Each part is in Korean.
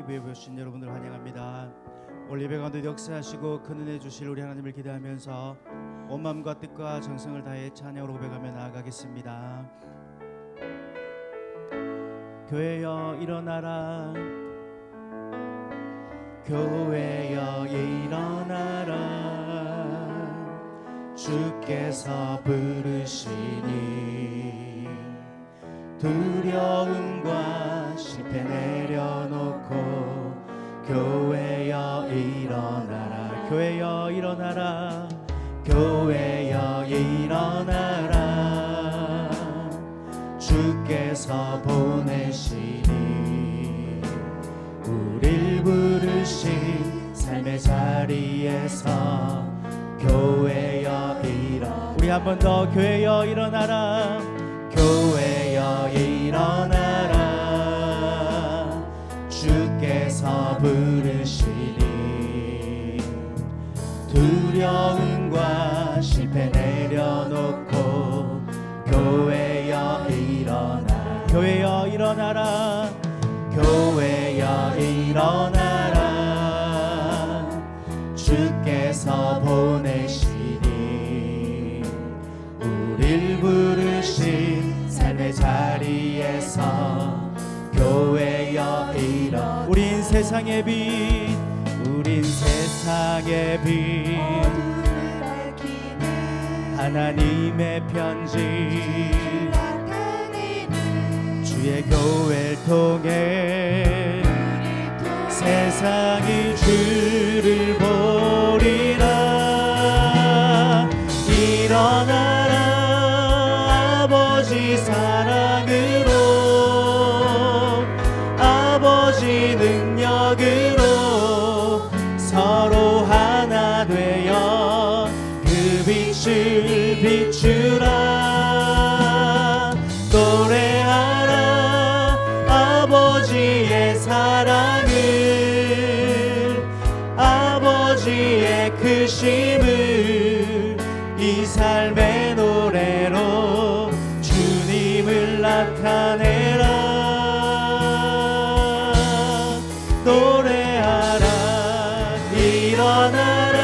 기부해 보신 여러분들 환영합니다. 오늘 예배 가운데 역사하시고 큰 은혜 주실 우리 하나님을 기대하면서 온 마음과 뜻과 정성을 다해 찬양으로 고백하며 나아가겠습니다. 교회여 일어나라, 교회여 일어나라, 주께서 부르시니 두려움과 실패 내려놓고 교회여 일어나라, 교회여 일어나라, 교회여 일어나라, 주께서 보내시니 우릴 부르신 삶의 자리에서 교회여 일어나라. 우리 한 번 더 교회여 일어나라, 교회여 일어나라, 주께서 부르시니 두려움과 실패 내려놓고 교회여 일어나라, 교회여 일어나라, 교회여 일어나라, 주께서 보내시니 우릴 부르신 삶의 자리에서 교회여 일어나라. 우린 세상의 빛, 우린 세상의 빛, 하나님의 편지, 주의 교회를 통해 세상이 주를 보리라. 일어나라, 아버지 사랑으로, 아버지 능력으로 서로 하나 되어 그 빛을 비추라. 노래하라 아버지의 사랑을, 아버지의 크심을, 이 삶의 노래로 주님을 나타내라. 노래하라, 일어나라,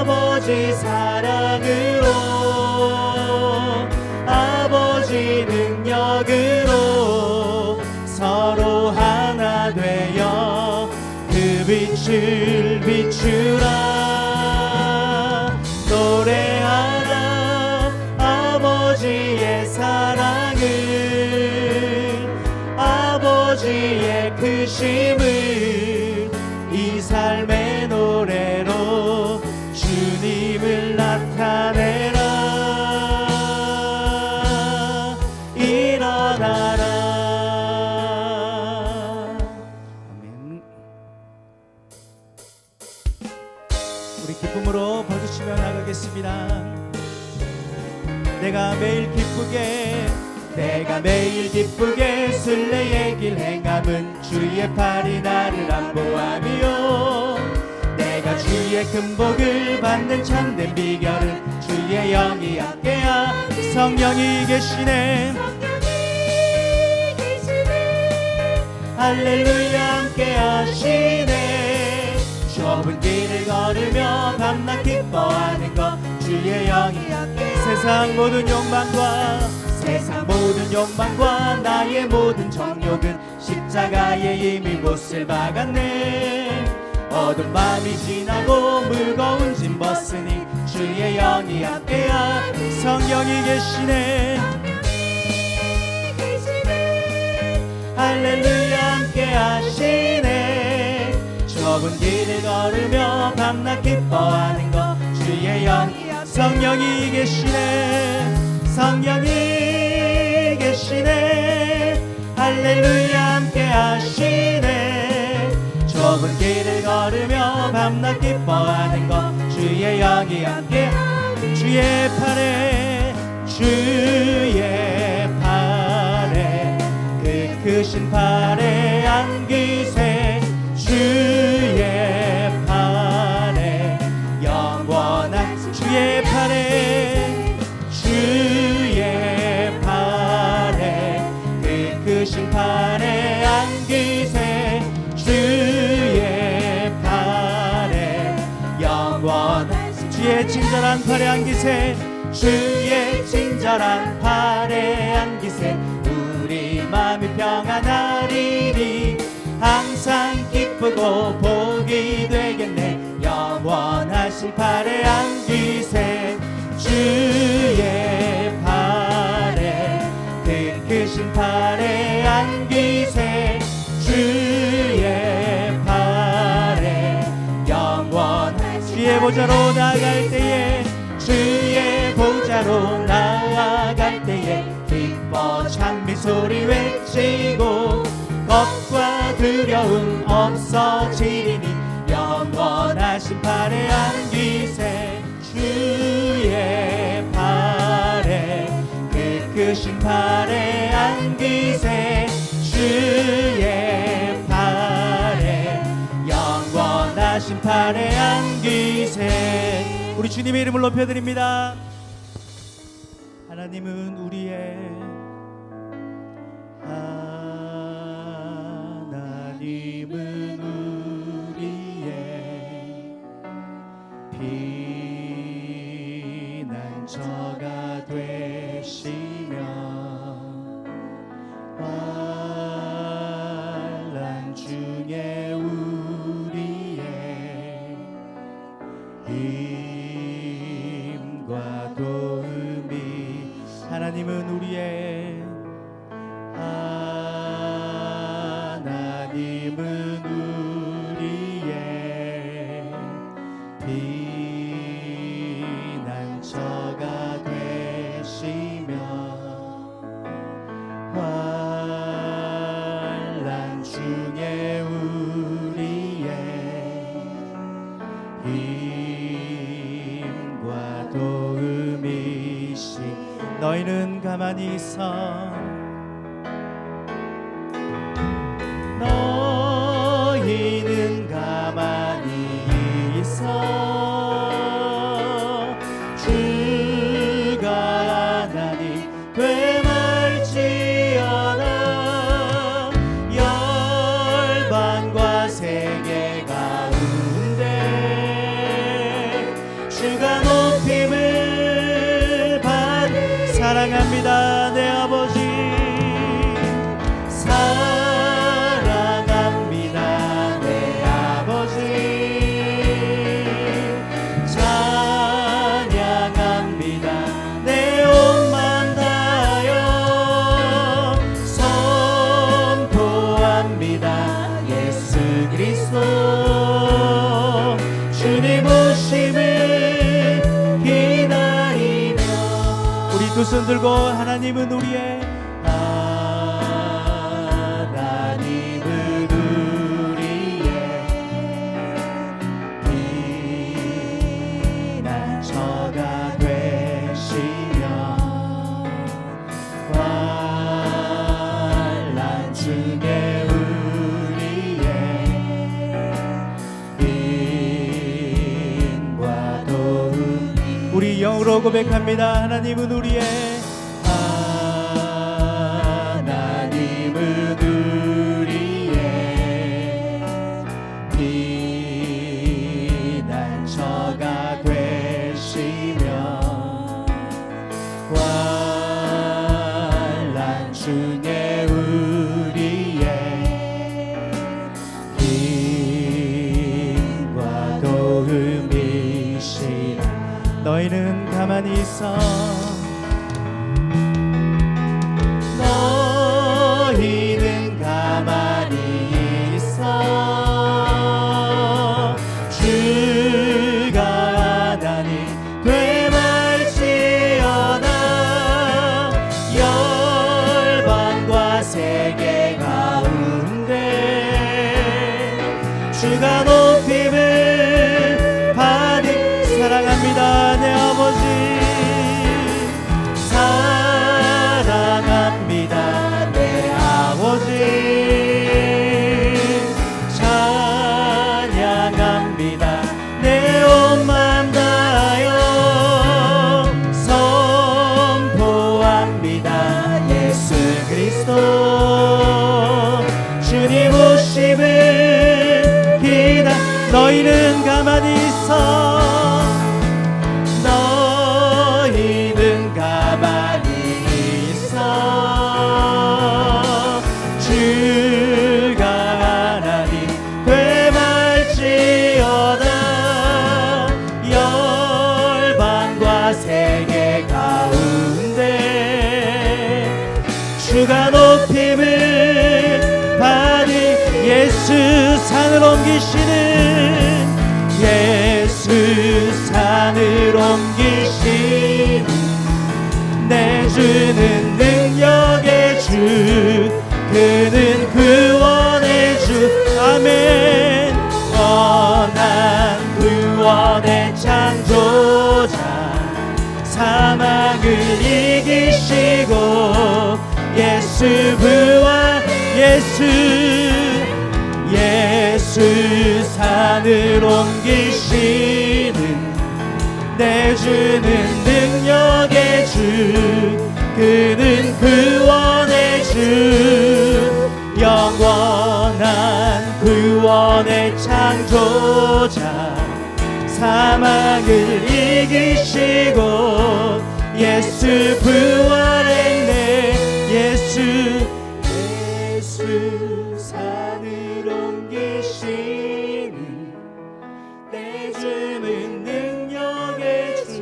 아버지 사랑으로, 아버지 능력으로 서로 하나 되어 그 빛을 비추라. 노래하라 아버지의 사랑을, 아버지의 크심을, 이 삶의 노래로 주님을 나타내라. 일어나라. 아멘. 우리 기쁨으로 벌주치며 나가겠습니다. 내가 매일 기쁘게 순례의 길 행함은 주의 팔이 나를 안보하며, 내가 주의 큰 복을 받는 참된 비결은 주의 영이 함께하. 성령이 계시네, 할렐루야 함께 하시네. 좁은 길을 걸으며 밤낮 기뻐하는 것 주의 영이 함께. 세상 모든 욕망과 나의 모든 정욕은 십자가에 이미 못을 박았네. 어두운 밤이 지나고 무거운 짐 벗으니 주의 영이 함께하. 성령이 계시네, 할렐루야 함께 하시네. 좁은 길을 걸으며 밤낮 기뻐하는 것 주의 영이. 성령이 계시네, 성령이 계시네, 할렐루야 함께 하시네. 좁은 길을 걸으며 밤낮 기뻐하는 것 주의 영이 함께. 주의 팔에 그 크신 팔에 안기세. 주의 팔에 영원한, 주의 팔에 그 크신 팔에 안기세. 친절한 팔에 안기세 주의 친절한 팔에 안기세 우리 마음이 평안하리니 항상 기쁘고 복이 되겠네 영원하신 팔에 안기세 주의 팔에 그 크신 팔에 안기세 주의 팔에 영원한 주의 보좌로 나아갈 때에 주의 보좌로 나아갈 때에 기뻐 찬미 소리 외치고 겁과 두려움 없어지리니 영원하신 팔에 안기세 주의 팔에 그 크신 팔에 안기세 주의 팔에 영원하신 팔에 안기세 우리 주님의 이름을 높여드립니다. 하나님은 우리의 피난처가 되시며 환난 중에 우리의 힘과 도움이 하나님은 우리의 피난처가 되시며 환난 중에 우리의 힘과 도움이시 너희는 가만히 있어 너희는 가만히 있어 주가 하나님 되말지어다 열반과 세계 가운데 주가 높임을 받 사랑합니다 내 아버지 두 손 들고 하나님은 우리의 피난처가 되시며 환난 중에 우리의 힘과 도움 우리 영으로 고백합니다. 하나님은 우리의 피난처가 되시며 환난 중에 우리의 힘과 도움이시라 너희는 가만히 있어 너희는 가만히 있어 주가 하나님 되말지어다 열반과 세계 가운데 주가 높임을 받으 사랑합니다 내 아버지 사랑합니다 내 아버지 찬양합니다 내 온 맘 다하여 선포합니다 예수 그리스도 주님 오심을 기다 너희는 가만히 있어 너 예수가 높임을 받으 예수 산을 옮기시는 예수 산을 옮기시는 내주는 능력의 주 그는 구원의 주 아멘 원한 구원의 창조자 사망을 이기시고 예수 부활 예수 산을 옮기시는 내주는 능력의 주 그는 구원의 주 영원한 구원의 창조자 사망을 이기시고 예수 부활했네 예수 산을 옮기시는 내주는 능력의 주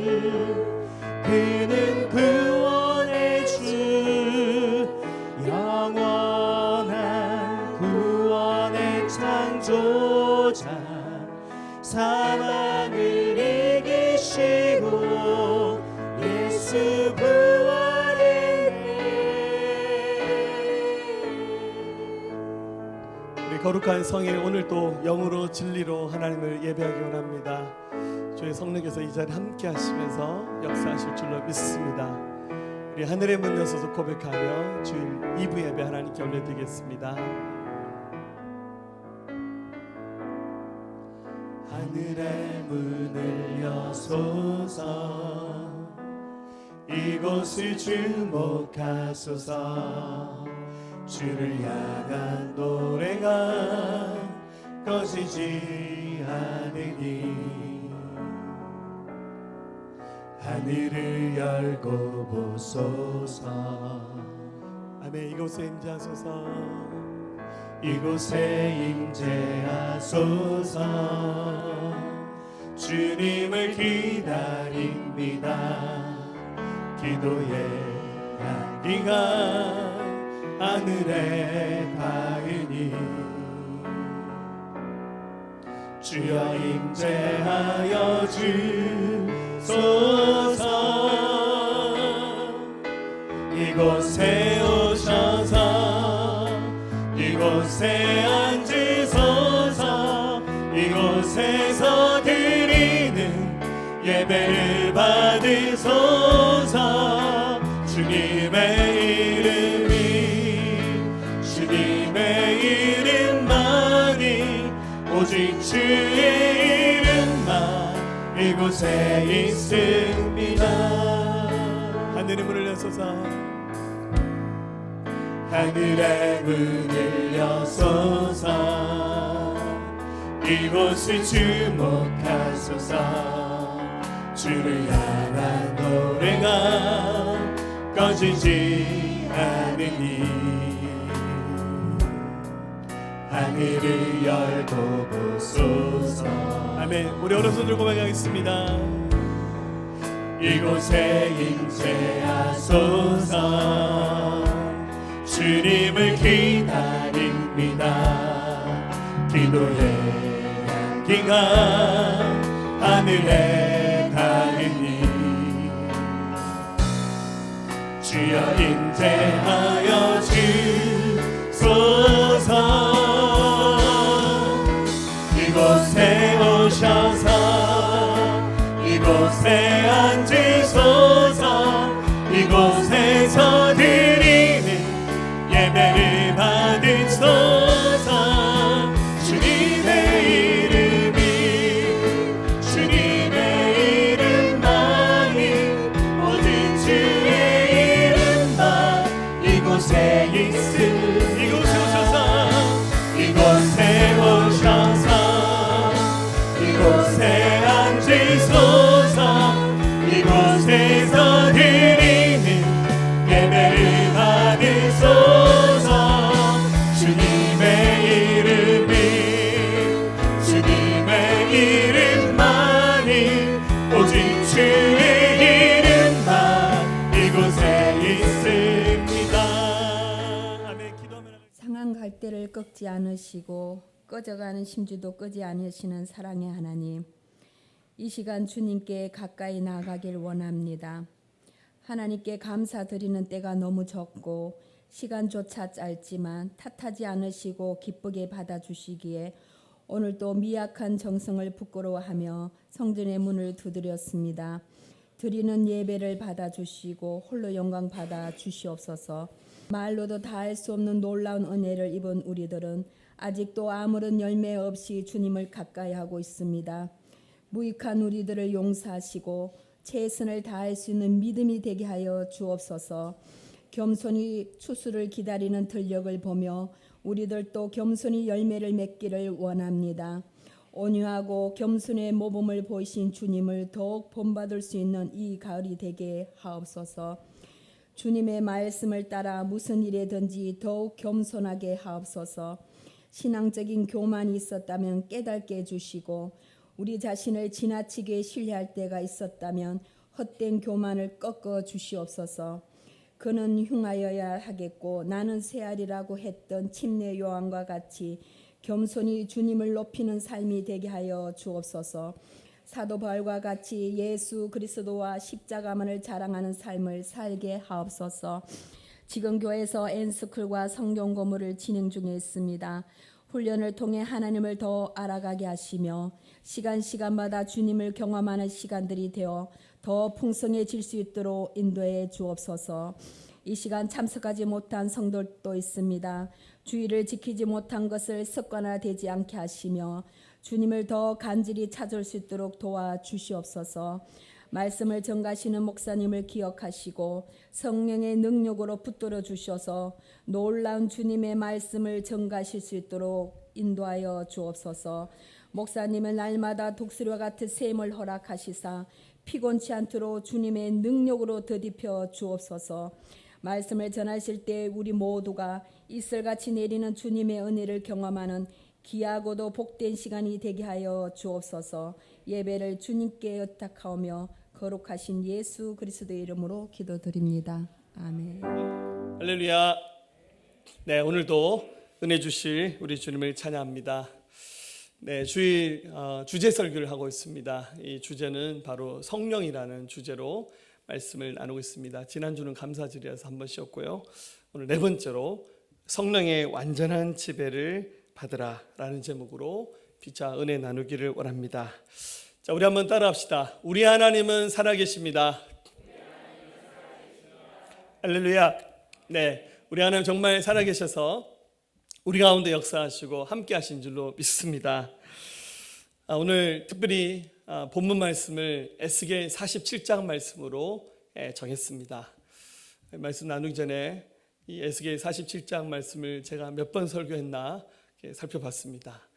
그는 구원의 주 영원한 구원의 창조자 사망을 이기시고 예수 부활했네. 우리 거룩한 성일 오늘도 영으로 진리로 하나님을 예배하기 원합니다. 주의 성령께서 이 자리에 함께 하시면서 역사하실 줄로 믿습니다. 우리 하늘의 문 여서서 고백하며 주일 2부 예배 하나님께 올려드리겠습니다. 하늘의 문을 여소서 이곳을 주목하소서 주를 향한 노래가 꺼지지 않으니 하늘을 열고 보소서 아멘. 이곳에 임재하소서 이곳에 임재하소서 주님을 기다립니다 기도의 향기가 하늘에 닿으니 주여 임재하여 주소서 이곳에 오셔서 이곳에 앉으소서 이곳에서 드리는 예배를 받으소서 주님의 이름만이 오직 주의 이름만 이곳에 있습니다. 하늘의 문을 여소서 하늘의 문을 여소서 이곳을 주목하소서 주를 향한 노래가 꺼지지 않으니 하늘을 열고 보소서 아멘. 우리 오른손 들고 고백하겠습니다. 이곳에 임재하소서 주님을 기다립니다 기도의 향기가 하늘에 닿으니 주여 임재하여 주소서 이곳에 오셔서 이곳에 앉으소서 이곳에서 드리는 예배를 받으소서 주님의 이름만이 오직 주의 이름만 이곳에 이곳에 오셔서 이곳에 앉으소서 이곳에서 드리는 예배를 받으소서 주님의 이름만이 오직 주의 이름만 이곳에 있습니다. 때를 꺾지 않으시고 꺼져가는 심주도 끄지 않으시는 사랑의 하나님, 이 시간 주님께 가까이 나아가길 원합니다. 하나님께 감사드리는 때가 너무 적고 시간조차 짧지만 탓하지 않으시고 기쁘게 받아주시기에 오늘도 미약한 정성을 부끄러워하며 성전의 문을 두드렸습니다. 드리는 예배를 받아주시고 홀로 영광 받아 주시옵소서. 말로도 다할 수 없는 놀라운 은혜를 입은 우리들은 아직도 아무런 열매 없이 주님을 가까이 하고 있습니다. 무익한 우리들을 용서하시고 최선을 다할 수 있는 믿음이 되게 하여 주옵소서. 겸손히 추수를 기다리는 들녘을 보며 우리들도 겸손히 열매를 맺기를 원합니다. 온유하고 겸손의 모범을 보이신 주님을 더욱 본받을 수 있는 이 가을이 되게 하옵소서. 주님의 말씀을 따라 무슨 일에든지 더욱 겸손하게 하옵소서. 신앙적인 교만이 있었다면 깨닫게 해주시고 우리 자신을 지나치게 신뢰할 때가 있었다면 헛된 교만을 꺾어 주시옵소서. 그는 흉하여야 하겠고 나는 새알이라고 했던 침례 요한과 같이 겸손히 주님을 높이는 삶이 되게 하여 주옵소서. 사도 바울과 같이 예수 그리스도와 십자가만을 자랑하는 삶을 살게 하옵소서. 지금 교회에서 엔스쿨과 성경 공부를 진행 중에 있습니다. 훈련을 통해 하나님을 더 알아가게 하시며 시간마다 주님을 경험하는 시간들이 되어 더 풍성해질 수 있도록 인도해 주옵소서. 이 시간 참석하지 못한 성도도 있습니다. 주의를 지키지 못한 것을 습관화되지 않게 하시며 주님을 더 간절히 찾을 수 있도록 도와주시옵소서. 말씀을 전가하시는 목사님을 기억하시고 성령의 능력으로 붙들어 주셔서 놀라운 주님의 말씀을 전가하실 수 있도록 인도하여 주옵소서. 목사님은 날마다 독수리와 같은 셈을 허락하시사 피곤치 않도록 주님의 능력으로 더딥혀 주옵소서. 말씀을 전하실 때 우리 모두가 이슬같이 내리는 주님의 은혜를 경험하는 귀하고도 복된 시간이 되게 하여 주옵소서. 예배를 주님께 의탁하오며 거룩하신 예수 그리스도의 이름으로 기도드립니다. 아멘. 할렐루야. 네, 오늘도 은혜 주실 우리 주님을 찬양합니다. 네, 주일 주제 설교를 하고 있습니다. 이 주제는 바로 성령이라는 주제로 말씀을 나누고 있습니다. 지난주는 감사절이라서 한 번 쉬었고요. 오늘 네 번째로 성령의 완전한 지배를 받으라 라는 제목으로 피차 은혜 나누기를 원합니다. 자, 우리 한번 따라합시다. 우리 하나님은 살아계십니다. 할렐루야. 네, 우리 하나님 정말 살아계셔서 우리 가운데 역사하시고 함께 하신 줄로 믿습니다. 오늘 특별히 본문 말씀을 에스겔 47장 말씀으로 정했습니다. 말씀 나누기 전에 이 에스겔 47장 말씀을 제가 몇 번 설교했나 살펴봤습니다.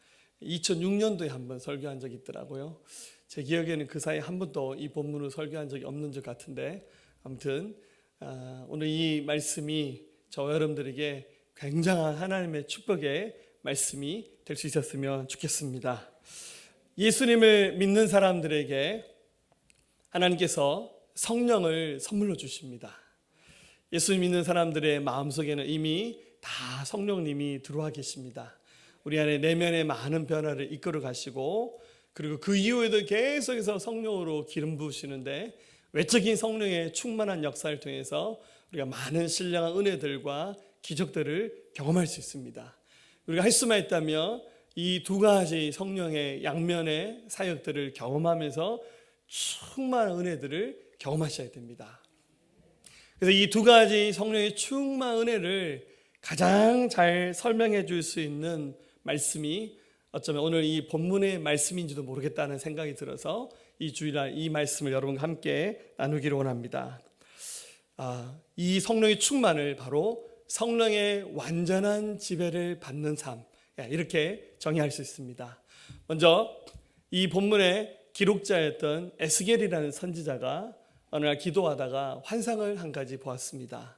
2006년도에 한 번 설교한 적이 있더라고요. 제 기억에는 그 사이에 한 번도 이 본문을 설교한 적이 없는 것 같은데, 아무튼 오늘 이 말씀이 저와 여러분들에게 굉장한 하나님의 축복의 말씀이 될 수 있었으면 좋겠습니다. 예수님을 믿는 사람들에게 하나님께서 성령을 선물로 주십니다. 예수 믿는 사람들의 마음속에는 이미 다 성령님이 들어와 계십니다. 우리 안에 내면의 많은 변화를 이끌어 가시고, 그리고 그 이후에도 계속해서 성령으로 기름 부으시는데, 외적인 성령의 충만한 역사를 통해서 우리가 많은 신령한 은혜들과 기적들을 경험할 수 있습니다. 우리가 할 수만 있다면 이 두 가지 성령의 양면의 사역들을 경험하면서 충만한 은혜들을 경험하셔야 됩니다. 그래서 이 두 가지 성령의 충만한 은혜를 가장 잘 설명해 줄 수 있는 말씀이 어쩌면 오늘 이 본문의 말씀인지도 모르겠다는 생각이 들어서 이 주일날 이 말씀을 여러분과 함께 나누기를 원합니다. 이 성령의 충만을 바로 성령의 완전한 지배를 받는 삶, 이렇게 정의할 수 있습니다. 먼저 이 본문의 기록자였던 에스겔이라는 선지자가 어느 날 기도하다가 환상을 한 가지 보았습니다.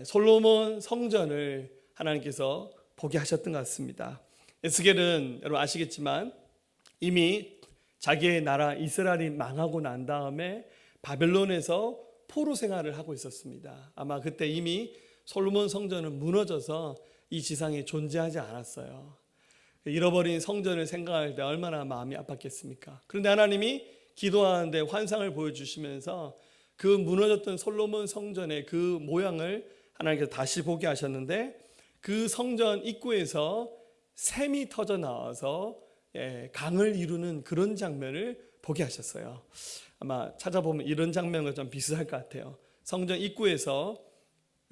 솔로몬 성전을 하나님께서 보게 하셨던 것 같습니다. 에스겔은 여러분 아시겠지만 이미 자기의 나라 이스라엘이 망하고 난 다음에 바벨론에서 포로 생활을 하고 있었습니다. 아마 그때 이미 솔로몬 성전은 무너져서 이 지상에 존재하지 않았어요. 잃어버린 성전을 생각할 때 얼마나 마음이 아팠겠습니까? 그런데 하나님이 기도하는데 환상을 보여주시면서 그 무너졌던 솔로몬 성전의 그 모양을 하나님께서 다시 보게 하셨는데, 그 성전 입구에서 샘이 터져 나와서 강을 이루는 그런 장면을 보게 하셨어요. 아마 찾아보면 이런 장면과 좀 비슷할 것 같아요. 성전 입구에서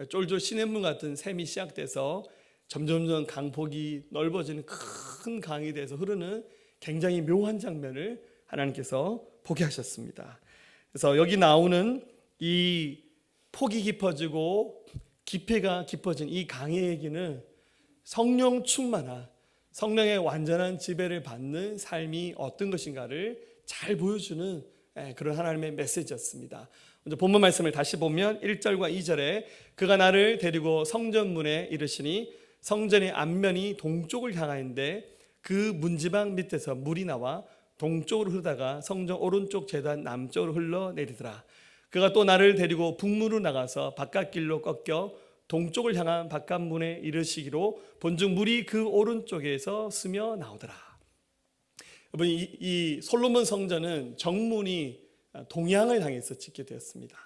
쫄쫄 시냇물 같은 샘이 시작돼서 점점점 강폭이 넓어지는 큰 강이 돼서 흐르는 굉장히 묘한 장면을 하나님께서 보게 하셨습니다. 그래서 여기 나오는 이 폭이 깊어지고 깊이가 깊어진 이 강의 얘기는 성령 충만한, 성령의 완전한 지배를 받는 삶이 어떤 것인가를 잘 보여주는 그런 하나님의 메시지였습니다. 먼저 본문 말씀을 다시 보면 1절과 2절에 그가 나를 데리고 성전문에 이르시니 성전의 앞면이 동쪽을 향하는데 그 문지방 밑에서 물이 나와 동쪽으로 흐르다가 성전 오른쪽 제단 남쪽으로 흘러내리더라. 그가 또 나를 데리고 북문으로 나가서 바깥길로 꺾여 동쪽을 향한 바깥문에 이르시기로 본즉 물이 그 오른쪽에서 스며 나오더라. 여러분, 이 솔로몬 성전은 정문이 동양을 향해서 짓게 되었습니다.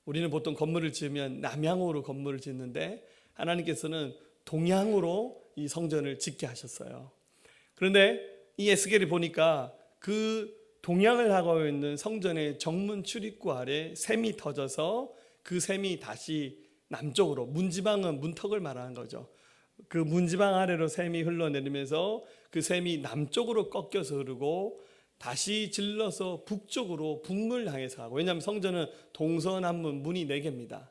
우리는 보통 건물을 지으면 남향으로 건물을 짓는데 하나님께서는 동양으로 이 성전을 짓게 하셨어요. 그런데 이 에스겔이 보니까 그 동양을 하고 있는 성전의 정문 출입구 아래 샘이 터져서 그 샘이 다시 남쪽으로, 문지방은 문턱을 말하는 거죠. 그 문지방 아래로 샘이 흘러내리면서 그 샘이 남쪽으로 꺾여서 흐르고 다시 질러서 북쪽으로, 북문을 향해서 가고, 왜냐하면 성전은 동서남문 문이 4개입니다.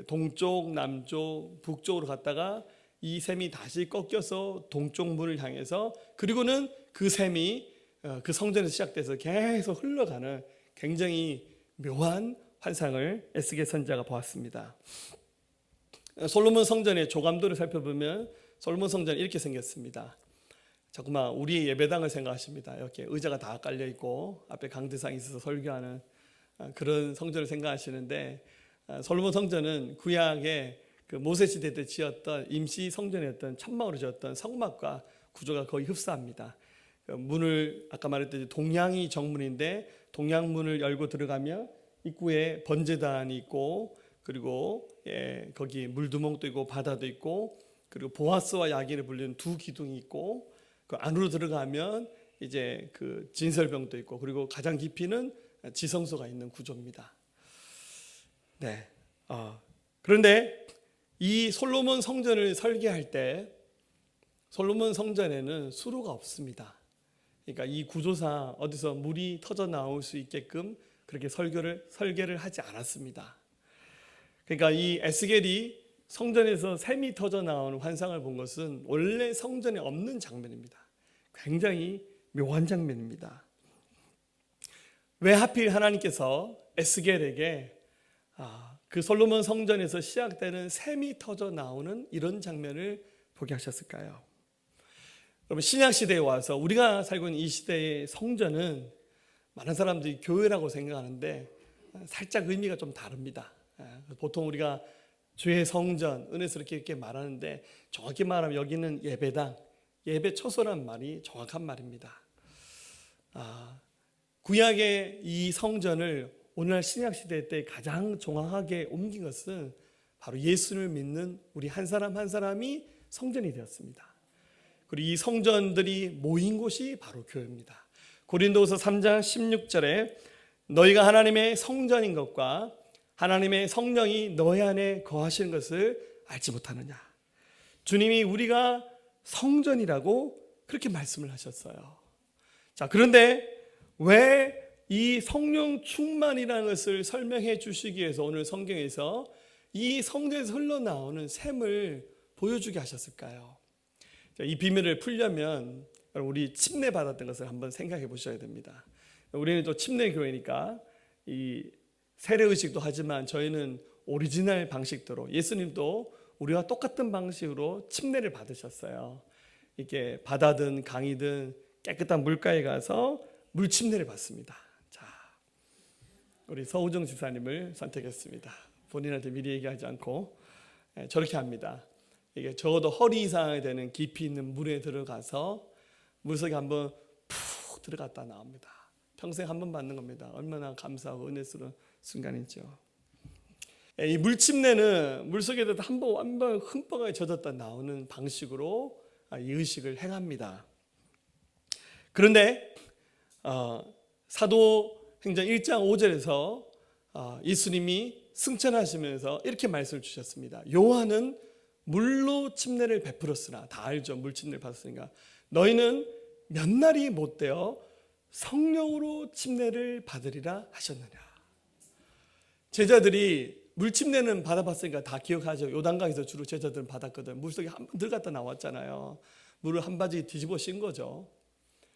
동쪽, 남쪽, 북쪽으로 갔다가 이 샘이 다시 꺾여서 동쪽 문을 향해서, 그리고는 그 샘이 그 성전에서 시작돼서 계속 흘러가는 굉장히 묘한 환상을 에스겔 선지자가 보았습니다. 솔로몬 성전의 조감도를 살펴보면 솔로몬 성전이 이렇게 생겼습니다. 자꾸만 우리의 예배당을 생각하십니다. 이렇게 의자가 다 깔려 있고 앞에 강대상이 있어서 설교하는 그런 성전을 생각하시는데, 솔로몬 성전은 구약의 그 모세 시대 때 지었던 임시 성전이었던 천막으로 지었던 성막과 구조가 거의 흡사합니다. 문을 아까 말했듯이 동양이 정문인데 동양문을 열고 들어가면 입구에 번제단이 있고, 그리고 거기 물두멍도 있고 바다도 있고, 그리고 보아스와 야긴을 불리는 두 기둥이 있고, 그 안으로 들어가면 이제 그 진설병도 있고, 그리고 가장 깊이는 지성소가 있는 구조입니다. 네. 그런데 이 솔로몬 성전을 설계할 때 솔로몬 성전에는 수로가 없습니다. 그러니까 이 구조상 어디서 물이 터져 나올 수 있게끔 그렇게 설계를 하지 않았습니다. 그러니까 이 에스겔이 성전에서 샘이 터져 나오는 환상을 본 것은 원래 성전에 없는 장면입니다. 굉장히 묘한 장면입니다. 왜 하필 하나님께서 에스겔에게 그 솔로몬 성전에서 시작되는 샘이 터져 나오는 이런 장면을 보게 하셨을까요? 여러분, 신약 시대에 와서 우리가 살고 있는 이 시대의 성전은 많은 사람들이 교회라고 생각하는데 살짝 의미가 좀 다릅니다. 보통 우리가 주의 성전, 은혜스럽게 이렇게 말하는데 정확히 말하면 여기는 예배당, 예배 처소란 말이 정확한 말입니다. 구약의 이 성전을 오늘날 신약 시대 때 가장 정확하게 옮긴 것은 바로 예수를 믿는 우리 한 사람 한 사람이 성전이 되었습니다. 그리고 이 성전들이 모인 곳이 바로 교회입니다. 고린도후서 3장 16절에 너희가 하나님의 성전인 것과 하나님의 성령이 너희 안에 거하시는 것을 알지 못하느냐. 주님이 우리가 성전이라고 그렇게 말씀을 하셨어요. 자, 그런데 왜 이 성령 충만이라는 것을 설명해 주시기 위해서 오늘 성경에서 이 성전에서 흘러나오는 샘을 보여주게 하셨을까요? 자, 이 비밀을 풀려면 우리 침례 받았던 것을 한번 생각해 보셔야 됩니다. 우리는 또 침례 교회니까 이 세례의식도 하지만 저희는 오리지널 방식대로, 예수님도 우리와 똑같은 방식으로 침례를 받으셨어요. 이렇게 바다든 강이든 깨끗한 물가에 가서 물 침례를 받습니다. 자, 우리 서우정 집사님을 선택했습니다. 본인한테 미리 얘기하지 않고 저렇게 합니다. 이게 적어도 허리 이상이 되는 깊이 있는 물에 들어가서 물속에 한번 푹 들어갔다 나옵니다. 평생 한 번 받는 겁니다. 얼마나 감사하고 은혜스러운 순간이죠. 이 물침례는 물속에도 한번 흠뻑하게 젖었다 나오는 방식으로 이 의식을 행합니다. 그런데 사도행전 1장 5절에서 예수님이 승천하시면서 이렇게 말씀을 주셨습니다. 요한은 물로 침례를 베풀었으나, 다 알죠, 물 침례를 받았으니까, 너희는 몇 날이 못되어 성령으로 침례를 받으리라 하셨느냐. 제자들이 물 침례는 받아봤으니까 다 기억하죠. 요단강에서 주로 제자들은 받았거든. 물속에 한 번 들어갔다 나왔잖아요. 물을 한 바지 뒤집어 씌운 거죠.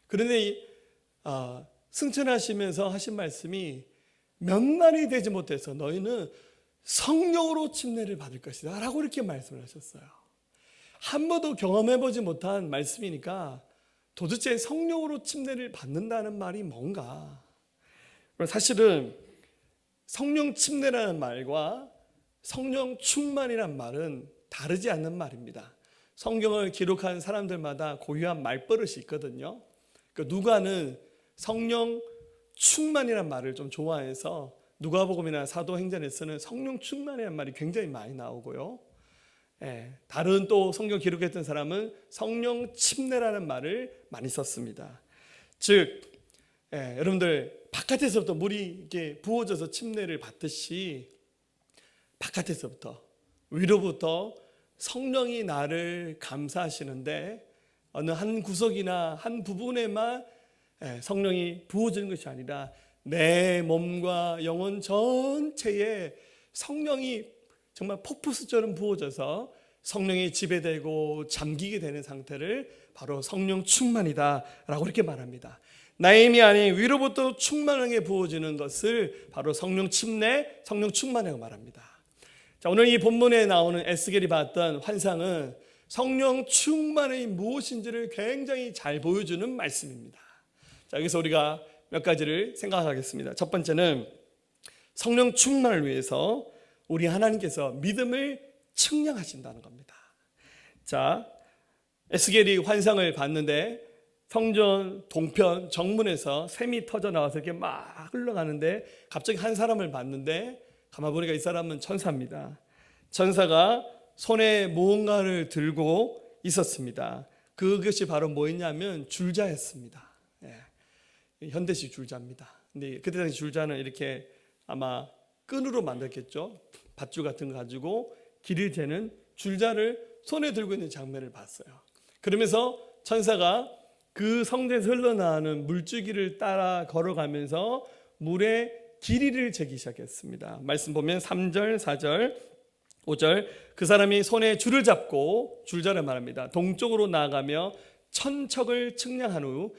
그런데 승천하시면서 하신 말씀이 몇 날이 되지 못해서 너희는 성령으로 침례를 받을 것이다 라고 이렇게 말씀을 하셨어요. 한 번도 경험해보지 못한 말씀이니까 도대체 성령으로 침례를 받는다는 말이 뭔가. 사실은 성령 침례라는 말과 성령 충만이라는 말은 다르지 않는 말입니다. 성경을 기록한 사람들마다 고유한 말버릇이 있거든요. 누가는 성령 충만이라는 말을 좀 좋아해서 누가복음이나 사도행전에서는 성령 충만이라는 말이 굉장히 많이 나오고요. 다른 또 성경 기록했던 사람은 성령 침례라는 말을 많이 썼습니다. 즉, 여러분들 바깥에서부터 물이 이렇게 부어져서 침례를 받듯이 바깥에서부터 위로부터 성령이 나를 감싸시는데 어느 한 구석이나 한 부분에만 성령이 부어지는 것이 아니라 내 몸과 영혼 전체에 성령이 정말 폭포수처럼 부어져서 성령이 지배되고 잠기게 되는 상태를 바로 성령 충만이다 라고 이렇게 말합니다. 나의 힘이 아닌 위로부터 충만하게 부어지는 것을 바로 성령 침례, 성령 충만이라고 말합니다. 자, 오늘 이 본문에 나오는 에스겔이 봤던 환상은 성령 충만이 무엇인지를 굉장히 잘 보여주는 말씀입니다. 자, 여기서 우리가 몇 가지를 생각하겠습니다. 첫 번째는 성령 충만을 위해서 우리 하나님께서 믿음을 측량하신다는 겁니다. 자, 에스겔이 환상을 봤는데 성전 동편 정문에서 샘이 터져 나와서 이렇게 막 흘러가는데 갑자기 한 사람을 봤는데 가만 보니까 이 사람은 천사입니다. 천사가 손에 무언가를 들고 있었습니다. 그것이 바로 뭐였냐면 줄자였습니다. 현대식 줄자입니다. 근데 그때 당시 줄자는 이렇게 아마 끈으로 만들었겠죠. 밧줄 같은 거 가지고 길을 재는 줄자를 손에 들고 있는 장면을 봤어요. 그러면서 천사가 그 성전에서 흘러나오는 물줄기를 따라 걸어가면서 물의 길이를 재기 시작했습니다. 말씀 보면 3절, 4절, 5절 그 사람이 손에 줄을 잡고 줄자를 말합니다. 동쪽으로 나아가며 천척을 측량한 후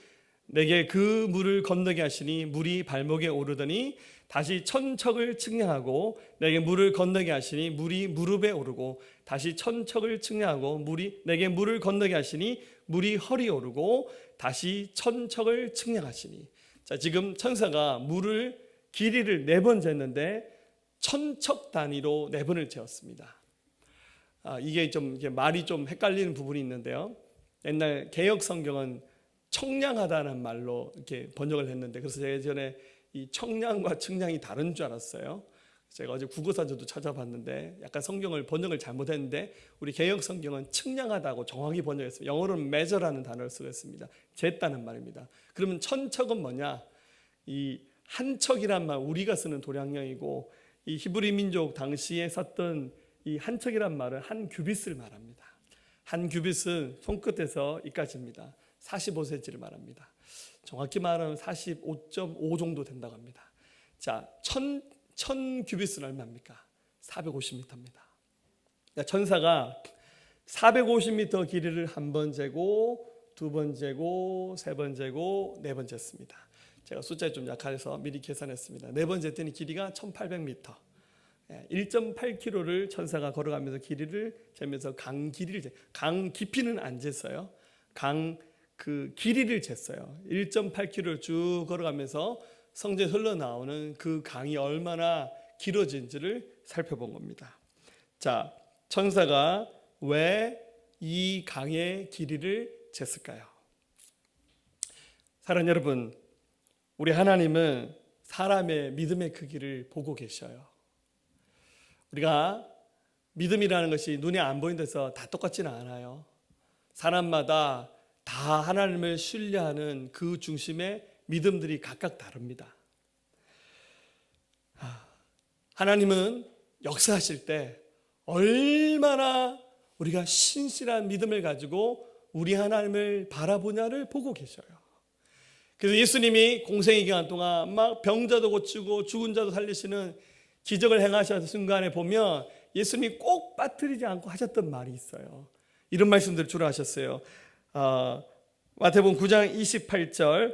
내게 그 물을 건너게 하시니 물이 발목에 오르더니 다시 천척을 측량하고 내게 물을 건너게 하시니 물이 무릎에 오르고 다시 천척을 측량하고 내게 물을 건너게 하시니 물이 허리에 오르고 다시 천척을 측량하시니. 자, 지금 천사가 물을 길이를 4번 쟀는데 천척 단위로 4번을 재었습니다. 이게 좀 이게 말이 좀 헷갈리는 부분이 있는데요. 옛날 개역 성경은 청량하다는 말로 이렇게 번역을 했는데 그래서 제가 예전에 이 청량과 측량이 다른 줄 알았어요. 제가 어제 국어사전도 찾아봤는데 약간 성경을 번역을 잘못했는데 우리 개역 성경은 측량하다고 정확히 번역했어요. 영어로는 measure라는 단어를 쓰고 있습니다. 쟀다는 말입니다. 그러면 천척은 뭐냐? 이 한 척이란 말 우리가 쓰는 도량령이고 이 히브리 민족 당시에 썼던 이 한 척이란 말은 한 규빗을 말합니다. 한 규빗은 손끝에서 이까지입니다. 45cm를 말합니다. 정확히 말하면 45.5 정도 된다고 합니다. 자, 1000 규빗은 얼마입니까? 450m입니다. 천사가 450m 길이를 한 번 재고, 2번 재고, 3번 재고, 4번 쟀습니다. 제가 숫자에 좀 약해서 미리 계산했습니다. 4번 쟀더니 길이가 1800m. 1.8km를 천사가 걸어가면서 길이를 재면서 강 길이를 강 깊이는 안 쟀어요. 강 그 길이를 쟀어요. 1.8km를 쭉 걸어가면서 성전에 흘러나오는 그 강이 얼마나 길어진지를 살펴본 겁니다. 자, 천사가 왜 이 강의 길이를 쟀을까요? 사랑하는 여러분, 우리 하나님은 사람의 믿음의 크기를 보고 계셔요. 우리가 믿음이라는 것이 눈에 안 보이는 데서 다 똑같지는 않아요. 사람마다 다 하나님을 신뢰하는 그 중심의 믿음들이 각각 다릅니다. 하나님은 역사하실 때 얼마나 우리가 신실한 믿음을 가지고 우리 하나님을 바라보냐를 보고 계셔요. 그래서 예수님이 공생의 기간 동안 막 병자도 고치고 죽은 자도 살리시는 기적을 행하셨던 순간에 보면 예수님이 꼭 빠뜨리지 않고 하셨던 말이 있어요. 이런 말씀들을 주로 하셨어요. 마태복음 9장 28절,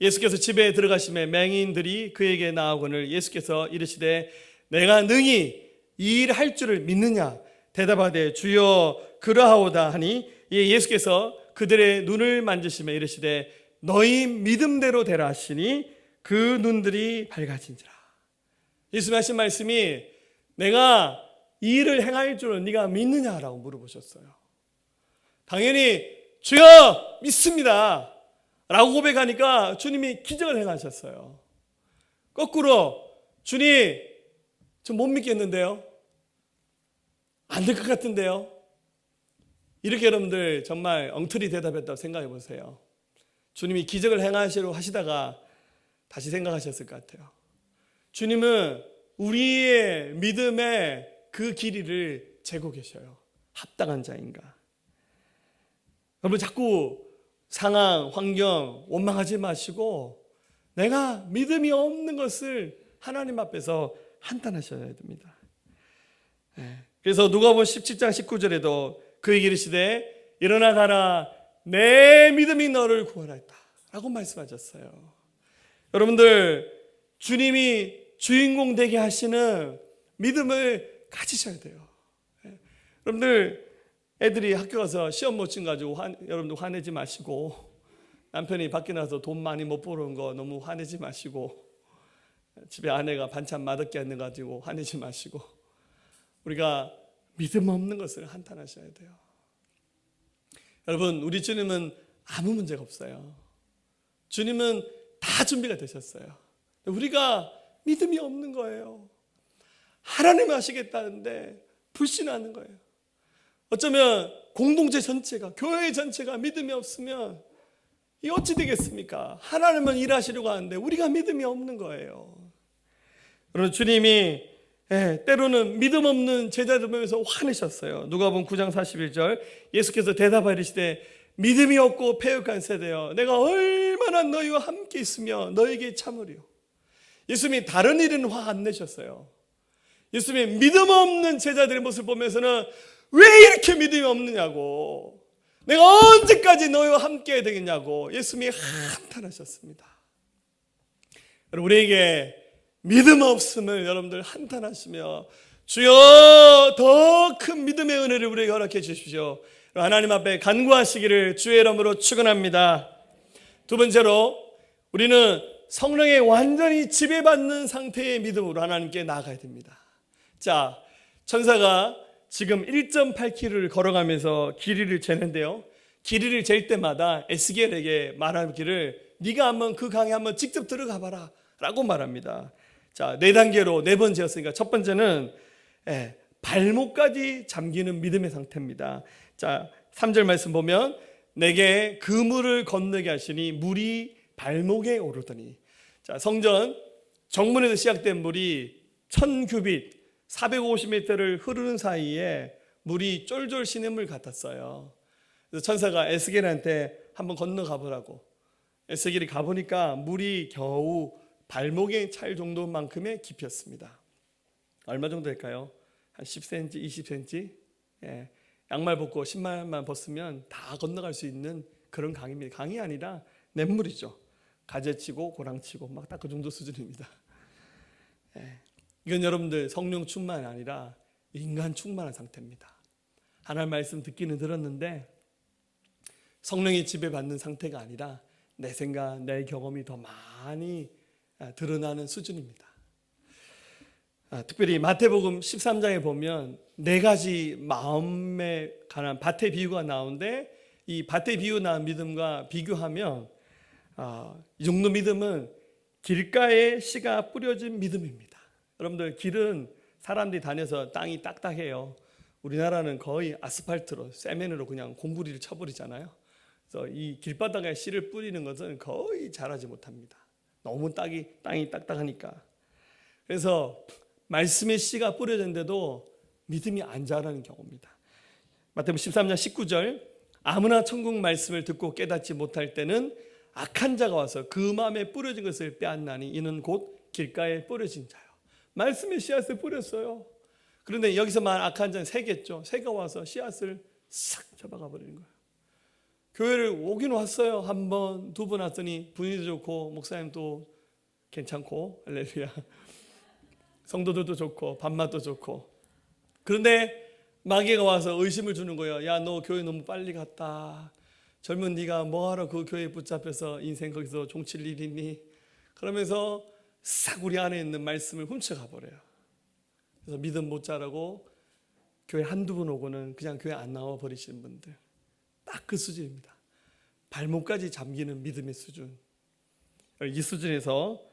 예수께서 집에 들어가심에 맹인들이 그에게 나아오거늘 예수께서 이르시되 내가 능히 이 일 할 줄을 믿느냐? 대답하되 주여 그러하오다 하니 예수께서 그들의 눈을 만지시며 이르시되 너희 믿음대로 되라 하시니 그 눈들이 밝아진지라. 예수님 하신 말씀이 내가 이 일을 행할 줄은 네가 믿느냐라고 물어보셨어요. 당연히 주여 믿습니다 라고 고백하니까 주님이 기적을 행하셨어요. 거꾸로 주님 저 못 믿겠는데요, 안 될 것 같은데요, 이렇게 여러분들 정말 엉터리 대답했다고 생각해 보세요. 주님이 기적을 행하시려고 하시다가 다시 생각하셨을 것 같아요. 주님은 우리의 믿음의 그 길이를 재고 계셔요. 합당한 자인가. 여러분 자꾸 상황, 환경 원망하지 마시고 내가 믿음이 없는 것을 하나님 앞에서 한탄하셔야 됩니다. 그래서 누가복음 17장 19절에도 그에게 이르시되 일어나 가라 내 믿음이 너를 구원하였다 라고 말씀하셨어요. 여러분들 주님이 주인공 되게 하시는 믿음을 가지셔야 돼요. 여러분들 애들이 학교 가서 시험 못 친 가지고 여러분들 화내지 마시고, 남편이 밖에 나서 돈 많이 못 벌어온 거 너무 화내지 마시고, 집에 아내가 반찬 맛없게 하는 거 가지고 화내지 마시고, 우리가 믿음 없는 것을 한탄하셔야 돼요. 여러분 우리 주님은 아무 문제가 없어요. 주님은 다 준비가 되셨어요. 우리가 믿음이 없는 거예요. 하나님 하시겠다는데 불신하는 거예요. 어쩌면 공동체 전체가, 교회 전체가 믿음이 없으면 이 어찌 되겠습니까? 하나님은 일하시려고 하는데 우리가 믿음이 없는 거예요. 여러분 주님이 때로는 믿음 없는 제자들 보면서 화내셨어요. 누가복음 9장 41절, 예수께서 대답하여 이르시되 믿음이 없고 패역한 세대여 내가 얼마나 너희와 함께 있으며 너에게 참으리요. 예수님이 다른 일은 화 안 내셨어요. 예수님이 믿음 없는 제자들의 모습을 보면서는 왜 이렇게 믿음이 없느냐고, 내가 언제까지 너희와 함께 해야 되겠냐고 예수님이 한탄하셨습니다. 여러분 우리에게 믿음 없음을 여러분들 한탄하시며 주여 더 큰 믿음의 은혜를 우리에게 허락해 주십시오. 하나님 앞에 간구하시기를 주의 이름으로 축원합니다. 두 번째로 우리는 성령에 완전히 지배받는 상태의 믿음으로 하나님께 나아가야 됩니다. 자, 천사가 지금 1.8km를 걸어가면서 길이를 재는데요, 길이를 잴 때마다 에스겔에게 말하기를 네가 한번 그 강에 한번 직접 들어가 봐라 라고 말합니다. 자, 4단계로 4번 재었으니까 첫 번째는 발목까지 잠기는 믿음의 상태입니다. 자, 3절 말씀 보면 내게 그 물을 건너게 하시니 물이 발목에 오르더니, 자, 성전 정문에서 시작된 물이 1000규빗 450m를 흐르는 사이에 물이 쫄쫄 시냇물 같았어요. 그래서 천사가 에스겔한테 한번 건너가 보라고, 에스겔이 가보니까 물이 겨우 발목에 찰 정도만큼의 깊이였습니다. 얼마 정도 될까요? 한 10cm, 20cm? 양말 벗고 신발만 벗으면 다 건너갈 수 있는 그런 강입니다. 강이 아니라 냇물이죠. 가재치고 고랑치고 막 딱 그 정도 수준입니다. 이건 여러분들 성령 충만이 아니라 인간 충만한 상태입니다. 하나님 말씀 듣기는 들었는데 성령이 지배받는 상태가 아니라 내 생각, 내 경험이 더 많이 드러나는 수준입니다. 특별히 마태복음 13장에 보면 네 가지 마음에 관한 밭의 비유가 나오는데 이 밭의 비유 나온 믿음과 비교하면 이 정도 믿음은 길가에 씨가 뿌려진 믿음입니다. 여러분들 길은 사람들이 다녀서 땅이 딱딱해요. 우리나라는 거의 아스팔트로 세면으로 그냥 공구리를 쳐버리잖아요. 그래서 이 길바닥에 씨를 뿌리는 것은 거의 자라지 못합니다. 너무 땅이 딱딱하니까. 그래서 말씀의 씨가 뿌려졌는데도 믿음이 안 자라는 경우입니다. 마태복음 13장 19절 아무나 천국 말씀을 듣고 깨닫지 못할 때는 악한 자가 와서 그 마음에 뿌려진 것을 빼앗나니 이는 곧 길가에 뿌려진 자요. 말씀의 씨앗을 뿌렸어요. 그런데 여기서 말한 악한 자는 새겠죠. 새가 와서 씨앗을 싹 잡아가 버리는 거예요. 교회를 오긴 왔어요. 한 번, 두 번 왔더니 분위기도 좋고 목사님도 괜찮고 할렐루야. 성도들도 좋고 밥맛도 좋고. 그런데 마귀가 와서 의심을 주는 거예요. 야, 너 교회 너무 빨리 갔다. 젊은 네가 뭐하러 그 교회에 붙잡혀서 인생 거기서 종칠 일 있니? 그러면서 싹 우리 안에 있는 말씀을 훔쳐가 버려요. 그래서 믿음 못 자라고 교회 한두 번 오고는 그냥 교회 안 나와 버리시는 분들. 딱 그 수준입니다. 발목까지 잠기는 믿음의 수준. 이 수준에서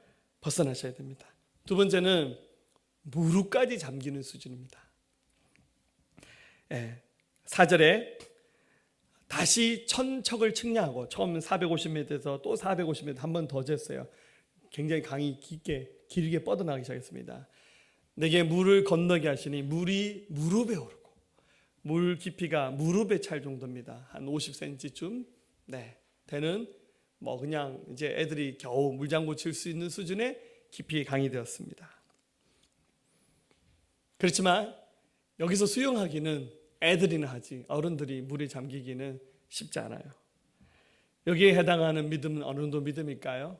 벗어나셔야 됩니다. 두 번째는 무릎까지 잠기는 수준입니다. 4절에 다시 천척을 측량하고 처음 450m에서 또 450m 한 번 더 쟀어요. 굉장히 강이 길게 뻗어나가기 시작했습니다. 내게 물을 건너게 하시니 물이 무릎에 오르고 물 깊이가 무릎에 찰 정도입니다. 한 50cm쯤 되는 그냥 이제 애들이 겨우 물장구 칠 수 있는 수준의 깊이의 강이 되었습니다. 그렇지만 여기서 수영하기는 애들이나 하지 어른들이 물에 잠기기는 쉽지 않아요. 여기에 해당하는 믿음은 어느 정도 믿음일까요?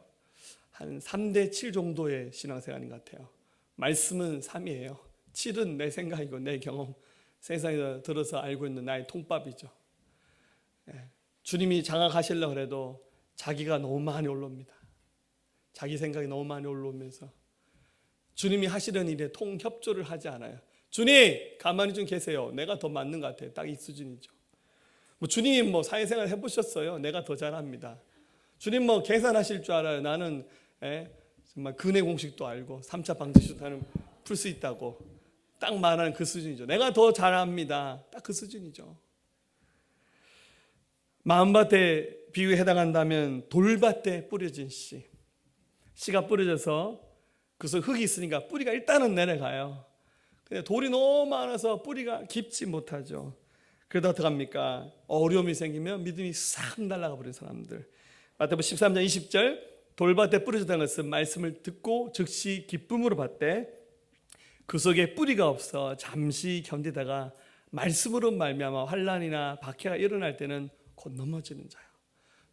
한 3대 7 정도의 신앙생활인 것 같아요. 말씀은 3이에요. 7은 내 생각이고 내 경험, 세상에 들어서 알고 있는 나의 통밥이죠. 주님이 장악하시려고 해도 자기가 너무 많이 올라옵니다. 자기 생각이 너무 많이 올라오면서 주님이 하시는 일에 통협조를 하지 않아요. 주님 가만히 좀 계세요. 내가 더 맞는 것 같아요. 딱 이 수준이죠. 주님 사회생활 해보셨어요? 내가 더 잘합니다. 주님 계산하실 줄 알아요. 나는 정말 근해 공식도 알고 3차 방정식도 나는 풀 수 있다고 딱 말하는 그 수준이죠. 내가 더 잘합니다. 딱 그 수준이죠. 마음밭에 비유에 해당한다면 돌밭에 뿌려진 씨가 뿌려져서 그래서 흙이 있으니까 뿌리가 일단은 내려가요. 근데 돌이 너무 많아서 뿌리가 깊지 못하죠. 그러다 어떡합니까? 어려움이 생기면 믿음이 싹 날아가 버린 사람들. 마태복음 13장 20절 돌밭에 뿌려졌다는 것은 말씀을 듣고 즉시 기쁨으로 받되 그 속에 뿌리가 없어 잠시 견디다가 말씀으로 말미암아 환난이나 박해가 일어날 때는 곧 넘어지는 자요.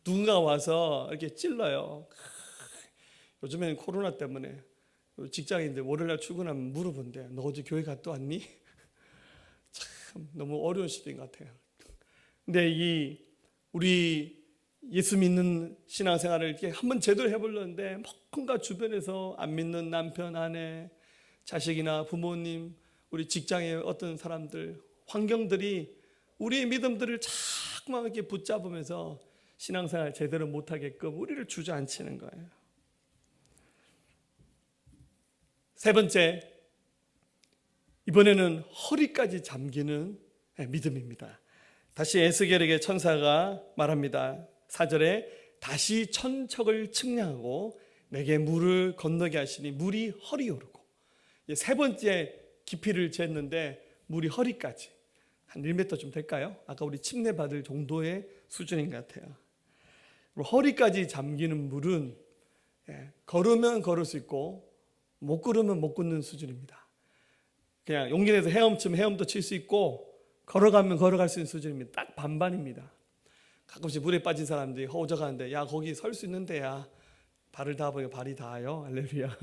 누군가 와서 이렇게 찔러요. 요즘에는 코로나 때문에 직장인들 월요일날 출근하면 물어본대. 너 어제 교회 갔다 왔니? 참 너무 어려운 시대인 것 같아요. 근데 우리 예수 믿는 신앙생활을 이렇게 한번 제대로 해보려는데 뭔가 주변에서 안 믿는 남편, 아내, 자식이나 부모님, 우리 직장의 어떤 사람들, 환경들이 우리의 믿음들을 자꾸만 이렇게 붙잡으면서 신앙생활 제대로 못하게끔 우리를 주저앉히는 거예요. 세 번째, 이번에는 허리까지 잠기는 믿음입니다. 다시 에스겔에게 천사가 말합니다. 4절에 다시 천척을 측량하고 내게 물을 건너게 하시니 물이 허리 오르고 세 번째 깊이를 쟀는데 물이 허리까지 한 1m쯤 될까요? 아까 우리 침례 받을 정도의 수준인 것 같아요. 허리까지 잠기는 물은 걸으면 걸을 수 있고 못 걸으면 못 걷는 수준입니다. 그냥 용기 내서 헤엄치면 헤엄도 칠 수 있고 걸어가면 걸어갈 수 있는 수준입니다. 딱 반반입니다. 가끔씩 물에 빠진 사람들이 허우적하는데 야 거기 설 수 있는데 야 발을 닿아보니까 발이 닿아요. 할렐루야.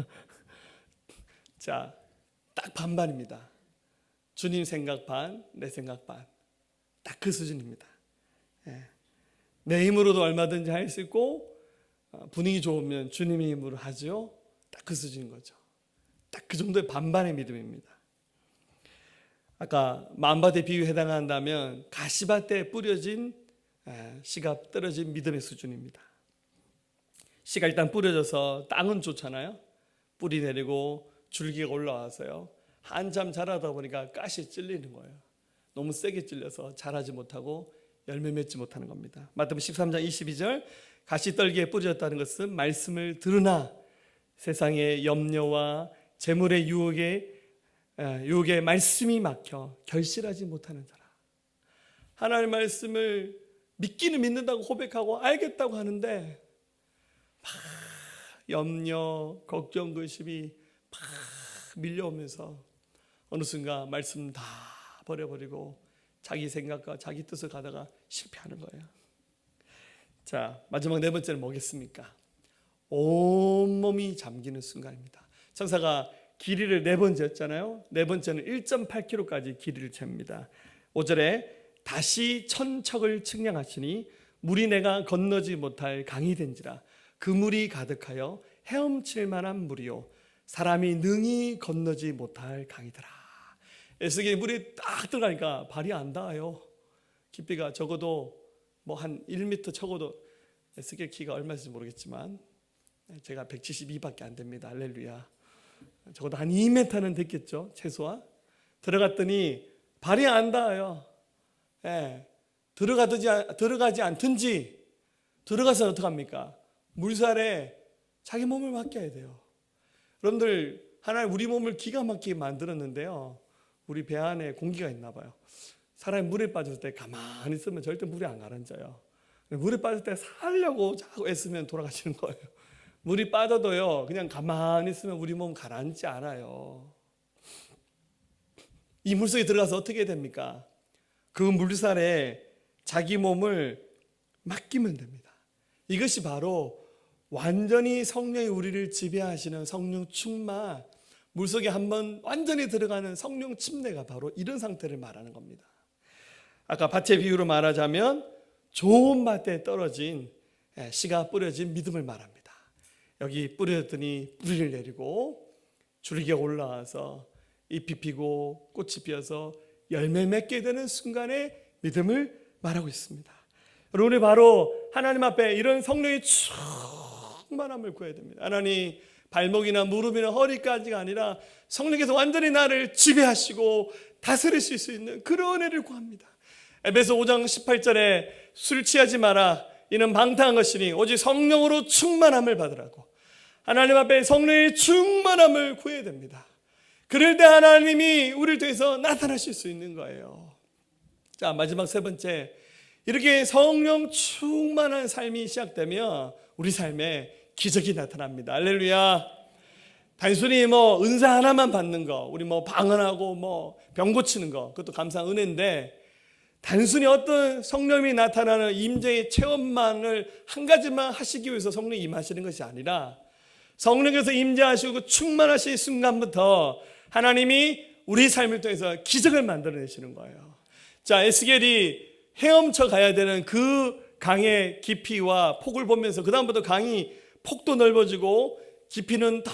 자, 딱 반반입니다. 주님 생각 반, 내 생각 반. 딱 그 수준입니다. 내 힘으로도 얼마든지 할 수 있고 분위기 좋으면 주님의 힘으로 하죠. 딱 그 수준인 거죠. 딱 그 정도의 반반의 믿음입니다. 아까 만밭의 비유에 해당한다면 가시밭에 뿌려진 씨가 떨어진 믿음의 수준입니다. 씨가 일단 뿌려져서 땅은 좋잖아요. 뿌리 내리고 줄기가 올라와서요. 한참 자라다 보니까 가시에 찔리는 거예요. 너무 세게 찔려서 자라지 못하고 열매 맺지 못하는 겁니다. 마태복음 13장 22절 가시떨기에 뿌려졌다는 것은 말씀을 들으나 세상의 염려와 재물의 유혹에 말씀이 막혀 결실하지 못하는 자라. 하나님의 말씀을 믿기는 믿는다고 고백하고 알겠다고 하는데 막 염려, 걱정, 근심이 막 밀려오면서 어느 순간 말씀 다 버려버리고 자기 생각과 자기 뜻을 가다가 실패하는 거예요. 자, 마지막 네 번째는 뭐겠습니까? 온몸이 잠기는 순간입니다. 천사가 길이를 네 번 쟀잖아요. 네 번째는 1.8km까지 길이를 잽니다. 5절에 다시 천척을 측량하시니 물이 내가 건너지 못할 강이 된지라. 그 물이 가득하여 헤엄칠 만한 물이요 사람이 능히 건너지 못할 강이더라. 에스겔 물이 딱 들어가니까 발이 안 닿아요. 깊이가 적어도 뭐 한 1m 적어도 에스겔 키가 얼마인지 모르겠지만 제가 172밖에 안 됩니다. 할렐루야. 적어도 한 2m는 됐겠죠. 최소한. 들어갔더니 발이 안 닿아요. 들어가지 않든지 들어가서 어떡합니까? 물살에 자기 몸을 맡겨야 돼요. 여러분들 하나님 우리 몸을 기가 막히게 만들었는데요. 우리 배 안에 공기가 있나 봐요. 사람이 물에 빠졌을 때 가만히 있으면 절대 물이 안 가라앉아요. 물에 빠질 때 살려고 자꾸 애쓰면 돌아가시는 거예요. 물이 빠져도요 그냥 가만히 있으면 우리 몸 가라앉지 않아요. 이 물속에 들어가서 어떻게 됩니까? 그 물살에 자기 몸을 맡기면 됩니다. 이것이 바로 완전히 성령이 우리를 지배하시는 성령 충만, 물속에 한번 완전히 들어가는 성령 침례가 바로 이런 상태를 말하는 겁니다. 아까 밭의 비유로 말하자면 좋은 밭에 떨어진 씨가 뿌려진 믿음을 말합니다. 여기 뿌렸더니 뿌리를 내리고 줄기가 올라와서 잎이 피고 꽃이 피어서 열매 맺게 되는 순간에 믿음을 말하고 있습니다. 여러분이 바로 하나님 앞에 이런 성령의 충만함을 구해야 됩니다. 하나님 발목이나 무릎이나 허리까지가 아니라 성령께서 완전히 나를 지배하시고 다스리실 수 있는 그런 은혜를 구합니다. 에베소 5장 18절에 술 취하지 마라. 이는 방탕한 것이니 오직 성령으로 충만함을 받으라고. 하나님 앞에 성령의 충만함을 구해야 됩니다. 그럴 때 하나님이 우리를 통해서 나타나실 수 있는 거예요. 자, 마지막 세 번째, 이렇게 성령 충만한 삶이 시작되면 우리 삶에 기적이 나타납니다. 할렐루야. 단순히 뭐 은사 하나만 받는 거, 우리 뭐 방언하고 뭐 병 고치는 거, 그것도 감사한 은혜인데, 단순히 어떤 성령이 나타나는 임재의 체험만을 한 가지만 하시기 위해서 성령이 임하시는 것이 아니라 성령께서 임재하시고 충만하신 순간부터 하나님이 우리 삶을 통해서 기적을 만들어내시는 거예요. 자, 에스겔이 헤엄쳐 가야 되는 그 강의 깊이와 폭을 보면서 그 다음부터 강이 폭도 넓어지고 깊이는 더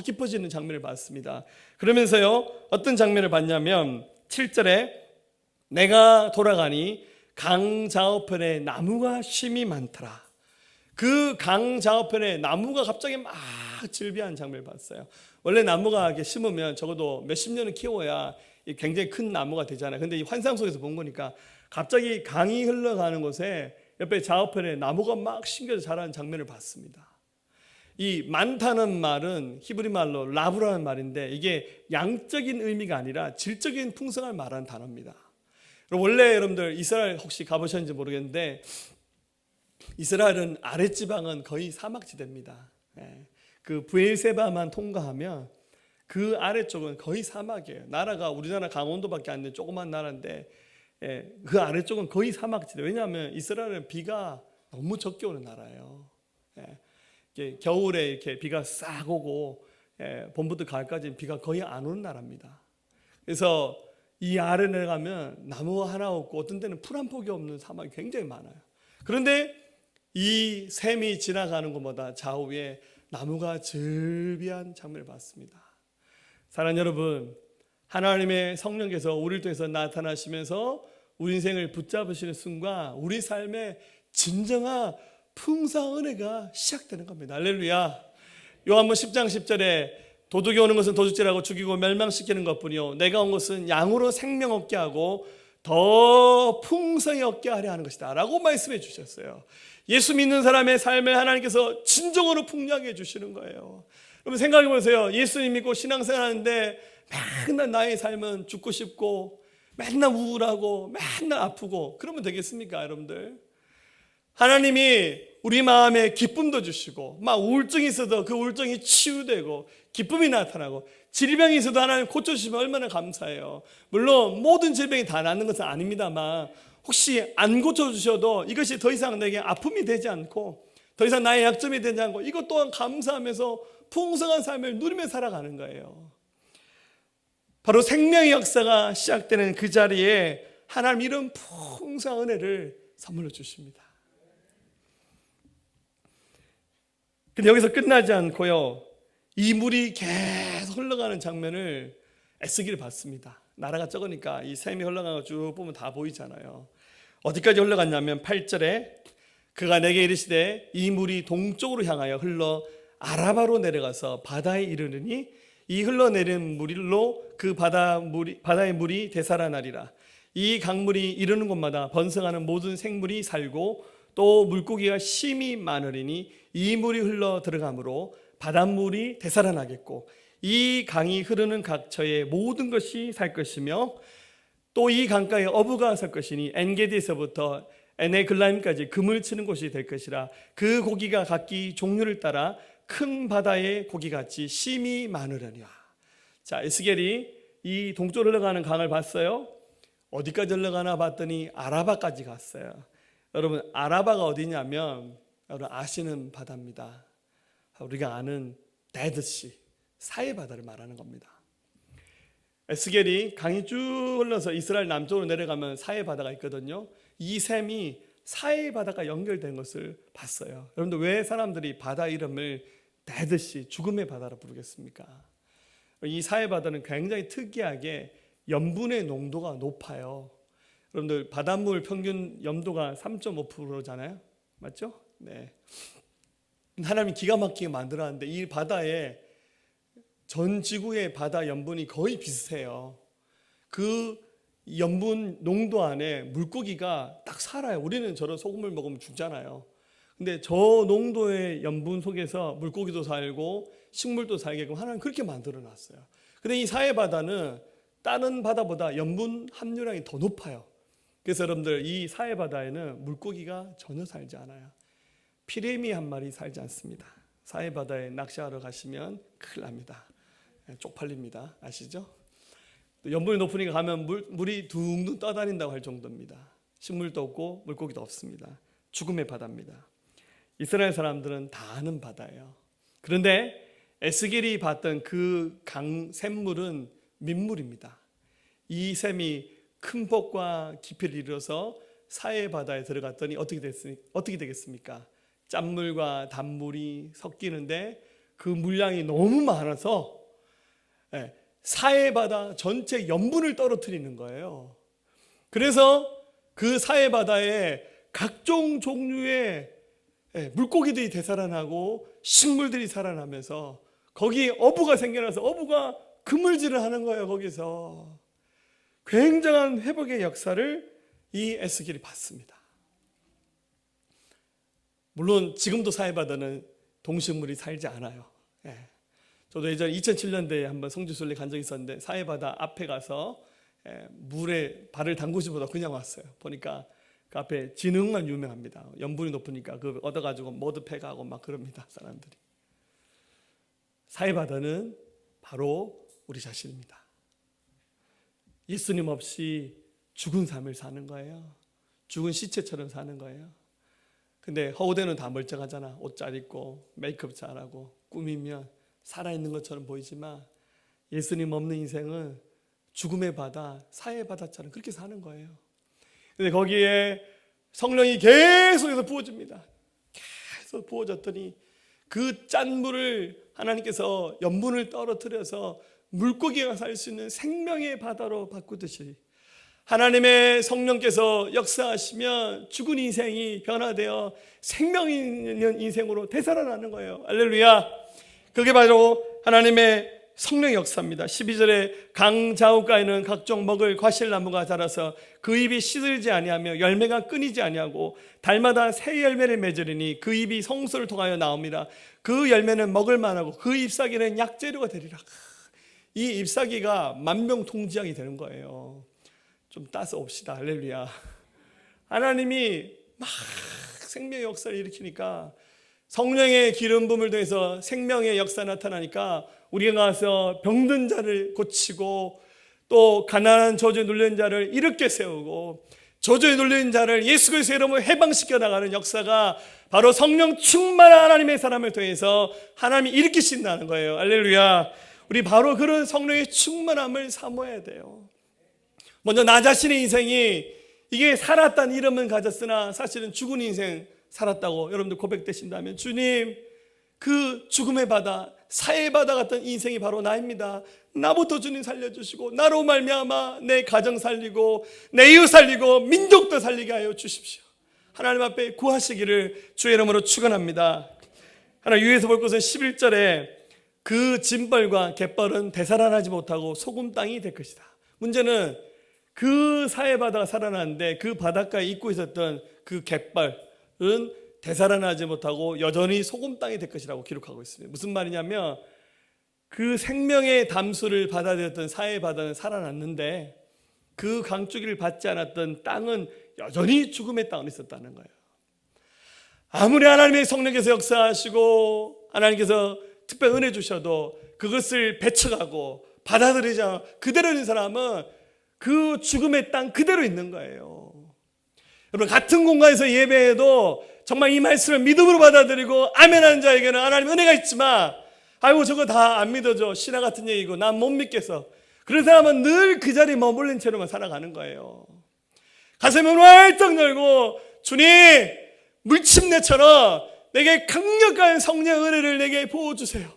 깊어지는 장면을 봤습니다. 그러면서요 어떤 장면을 봤냐면 7절에 내가 돌아가니 강 좌우편에 나무가 심이 많더라. 그 강 좌우편에 나무가 갑자기 막 질비한 장면을 봤어요. 원래 나무가 이렇게 심으면 적어도 몇십 년을 키워야 굉장히 큰 나무가 되잖아요. 근데 이 환상 속에서 본 거니까 갑자기 강이 흘러가는 곳에 옆에 좌우편에 나무가 막 심겨서 자라는 장면을 봤습니다. 이 많다는 말은 히브리 말로 라브라는 말인데 이게 양적인 의미가 아니라 질적인 풍성을 말하는 단어입니다. 원래 여러분들 이스라엘 혹시 가보셨는지 모르겠는데 이스라엘은 아랫지방은 거의 사막지대입니다. 그 브엘세바만 통과하면 그 아래쪽은 거의 사막이에요. 나라가 우리나라 강원도밖에 안 되는 조그만 나라인데 그 아래쪽은 거의 사막지대. 왜냐하면 이스라엘은 비가 너무 적게 오는 나라예요. 겨울에 이렇게 비가 싹 오고 봄부터 가을까지 비가 거의 안 오는 나라입니다. 그래서 이 아래 내려가면 나무 하나 없고 어떤 때는 풀 한 폭이 없는 사막이 굉장히 많아요. 그런데 이 샘이 지나가는 곳마다 좌우에 나무가 즐비한 장면을 봤습니다. 사랑하는 여러분, 하나님의 성령께서 우리를 통해서 나타나시면서 우리 인생을 붙잡으시는 순간 우리 삶의 진정한 풍성한 은혜가 시작되는 겁니다. 할렐루야. 요한복음 10장 10절에 도둑이 오는 것은 도둑질하고 죽이고 멸망시키는 것뿐이요 내가 온 것은 양으로 생명 얻게 하고 더 풍성히 얻게 하려 하는 것이다 라고 말씀해 주셨어요. 예수 믿는 사람의 삶을 하나님께서 진정으로 풍요하게 해주시는 거예요. 여러분 생각해 보세요. 예수님 믿고 신앙생활 하는데 맨날 나의 삶은 죽고 싶고 맨날 우울하고 맨날 아프고 그러면 되겠습니까 여러분들? 하나님이 우리 마음에 기쁨도 주시고 막 우울증이 있어도 그 우울증이 치유되고 기쁨이 나타나고 질병이 있어도 하나님 고쳐주시면 얼마나 감사해요. 물론 모든 질병이 다 낫는 것은 아닙니다만 혹시 안 고쳐주셔도 이것이 더 이상 내게 아픔이 되지 않고 더 이상 나의 약점이 되지 않고 이것 또한 감사하면서 풍성한 삶을 누리며 살아가는 거예요. 바로 생명의 역사가 시작되는 그 자리에 하나님 이런 풍성한 은혜를 선물로 주십니다. 근데 여기서 끝나지 않고요. 이 물이 계속 흘러가는 장면을 에스겔이 봤습니다. 나라가 적으니까 이 샘이 흘러가는 거 쭉 보면 다 보이잖아요. 어디까지 흘러갔냐면 8절에 그가 내게 이르시되 이 물이 동쪽으로 향하여 흘러 아라바로 내려가서 바다에 이르르니 이 흘러내린 물로 그 바다의 물이 되살아나리라. 이 강물이 이르는 곳마다 번성하는 모든 생물이 살고 또 물고기가 심히 많으리니 이 물이 흘러 들어가므로 바닷물이 되살아나겠고 이 강이 흐르는 각처에 모든 것이 살 것이며 또 이 강가에 어부가 살 것이니 엔게디에서부터 에네글라임까지 금을 치는 곳이 될 것이라. 그 고기가 각기 종류를 따라 큰 바다의 고기같이 심히 많으려니와. 자, 에스겔이 이 동쪽으로 흘러가는 강을 봤어요. 어디까지 흘러가나 봤더니 아라바까지 갔어요. 여러분 아라바가 어디냐면 여러분 아시는 바다입니다. 우리가 아는 데드시 사해 바다를 말하는 겁니다. 에스겔이 강이 쭉 흘러서 이스라엘 남쪽으로 내려가면 사해 바다가 있거든요. 이 샘이 사해 바다가 연결된 것을 봤어요. 여러분들 왜 사람들이 바다 이름을 데드시 죽음의 바다로 부르겠습니까? 이 사해 바다는 굉장히 특이하게 염분의 농도가 높아요. 여러분들 바닷물 평균 염도가 3.5%잖아요. 맞죠? 네. 하나님이 기가 막히게 만들었는데 이 바다에 전 지구의 바다 염분이 거의 비슷해요. 그 염분 농도 안에 물고기가 딱 살아요. 우리는 저런 소금을 먹으면 죽잖아요. 근데 저 농도의 염분 속에서 물고기도 살고 식물도 살게끔 하나님 그렇게 만들어 놨어요. 근데 이 사해 바다는 다른 바다보다 염분 함유량이 더 높아요. 그래서 여러분들 이 사해 바다에는 물고기가 전혀 살지 않아요. 피레미 한 마리 살지 않습니다. 사해 바다에 낚시하러 가시면 큰일 납니다. 쪽팔립니다. 아시죠? 염분이 높으니까 가면 물이 둥둥 떠다닌다고 할 정도입니다. 식물도 없고 물고기도 없습니다. 죽음의 바다입니다. 이스라엘 사람들은 다 아는 바다예요. 그런데 에스겔이 봤던 그 강 샘물은 민물입니다. 이 샘이 큰 폭과 깊이를 이루어서 사해 바다에 들어갔더니 어떻게 되겠습니까? 짠물과 단물이 섞이는데 그 물량이 너무 많아서 사해 바다 전체 염분을 떨어뜨리는 거예요. 그래서 그 사해 바다에 각종 종류의 물고기들이 되살아나고 식물들이 살아나면서 거기에 어부가 생겨나서 어부가 그물질을 하는 거예요. 거기서 굉장한 회복의 역사를 이 에스겔이 봤습니다. 물론 지금도 사해바다는 동식물이 살지 않아요. 저도 예전에 2007년도에 한번 성지순례 간 적이 있었는데 사해바다 앞에 가서 물에 발을 담그지보다 그냥 왔어요. 보니까 그 앞에 진흙만 유명합니다. 염분이 높으니까 그 얻어가지고 머드팩 가고 막 그럽니다. 사람들이. 사해바다는 바로 우리 자신입니다. 예수님 없이 죽은 삶을 사는 거예요. 죽은 시체처럼 사는 거예요. 근데 허우대는 다 멀쩡하잖아. 옷 잘 입고 메이크업 잘하고 꾸미면 살아있는 것처럼 보이지만 예수님 없는 인생은 죽음의 바다, 사해 바다처럼 그렇게 사는 거예요. 근데 거기에 성령이 계속해서 부어줍니다. 계속 부어졌더니 그 짠물을 하나님께서 염분을 떨어뜨려서 물고기가 살 수 있는 생명의 바다로 바꾸듯이 하나님의 성령께서 역사하시면 죽은 인생이 변화되어 생명 있는 인생으로 되살아나는 거예요. 할렐루야. 그게 바로 하나님의 성령의 역사입니다. 12절에 강 좌우가에는 각종 먹을 과실나무가 자라서 그 잎이 시들지 아니하며 열매가 끊이지 아니하고 달마다 새 열매를 맺으리니 그 잎이 성소를 통하여 나옵니다. 그 열매는 먹을 만하고 그 잎사귀는 약재료가 되리라. 이 잎사귀가 만병통치약이 되는 거예요. 좀 따서 옵시다. 할렐루야. 하나님이 막 생명의 역사를 일으키니까 성령의 기름 부음을 통해서 생명의 역사 나타나니까 우리가 가서 병든 자를 고치고 또 가난한 저주에 눌린 자를 일으켜 세우고 저주에 눌린 자를 예수 그리스도의 이름으로 해방시켜 나가는 역사가 바로 성령 충만한 하나님의 사람을 통해서 하나님이 일으키신다는 거예요. 할렐루야. 우리 바로 그런 성령의 충만함을 사모해야 돼요. 먼저 나 자신의 인생이 이게 살았다는 이름은 가졌으나 사실은 죽은 인생 살았다고 여러분들 고백되신다면 주님, 그 죽음의 바다, 사해의 바다 같은 인생이 바로 나입니다. 나부터 주님 살려주시고 나로 말미암아 내 가정 살리고 내 이웃 살리고 민족도 살리게 하여 주십시오. 하나님 앞에 구하시기를 주의 이름으로 축원합니다. 하나 유에서 볼 것은 11절에 그 짐벌과 갯벌은 되살아나지 못하고 소금 땅이 될 것이다. 문제는 그 사해 바다가 살아났는데 그 바닷가에 잊고 있었던 그 갯벌은 되살아나지 못하고 여전히 소금 땅이 될 것이라고 기록하고 있습니다. 무슨 말이냐면 그 생명의 담수를 받아들였던 사해 바다는 살아났는데 그 강줄기를 받지 않았던 땅은 여전히 죽음의 땅으로 있었다는 거예요. 아무리 하나님의 성령께서 역사하시고 하나님께서 특별 은혜 주셔도 그것을 배척하고 받아들이지 않아 그대로 있는 사람은 그 죽음의 땅 그대로 있는 거예요. 여러분, 같은 공간에서 예배해도 정말 이 말씀을 믿음으로 받아들이고 아멘하는 자에게는 하나님 은혜가 있지만 아이고 저거 다 안 믿어져, 신화 같은 얘기고 난 못 믿겠어, 그런 사람은 늘 그 자리에 머물른 채로만 살아가는 거예요. 가슴을 활짝 열고 주님, 물침내처럼 내게 강력한 성령 은혜를 내게 부어주세요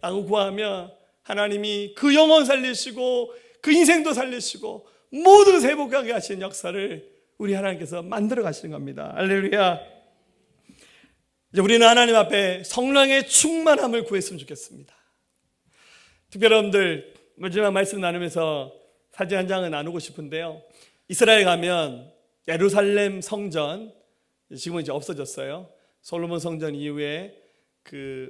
라고 구하면 하나님이 그 영혼 살리시고 그 인생도 살리시고 모두 회복하게 하시는 역사를 우리 하나님께서 만들어 가시는 겁니다. 할렐루야. 이제 우리는 하나님 앞에 성령의 충만함을 구했으면 좋겠습니다. 특별히 여러분들 마지막 말씀 나누면서 사진 한 장을 나누고 싶은데요. 이스라엘 가면 예루살렘 성전, 지금은 이제 없어졌어요. 솔로몬 성전 이후에 그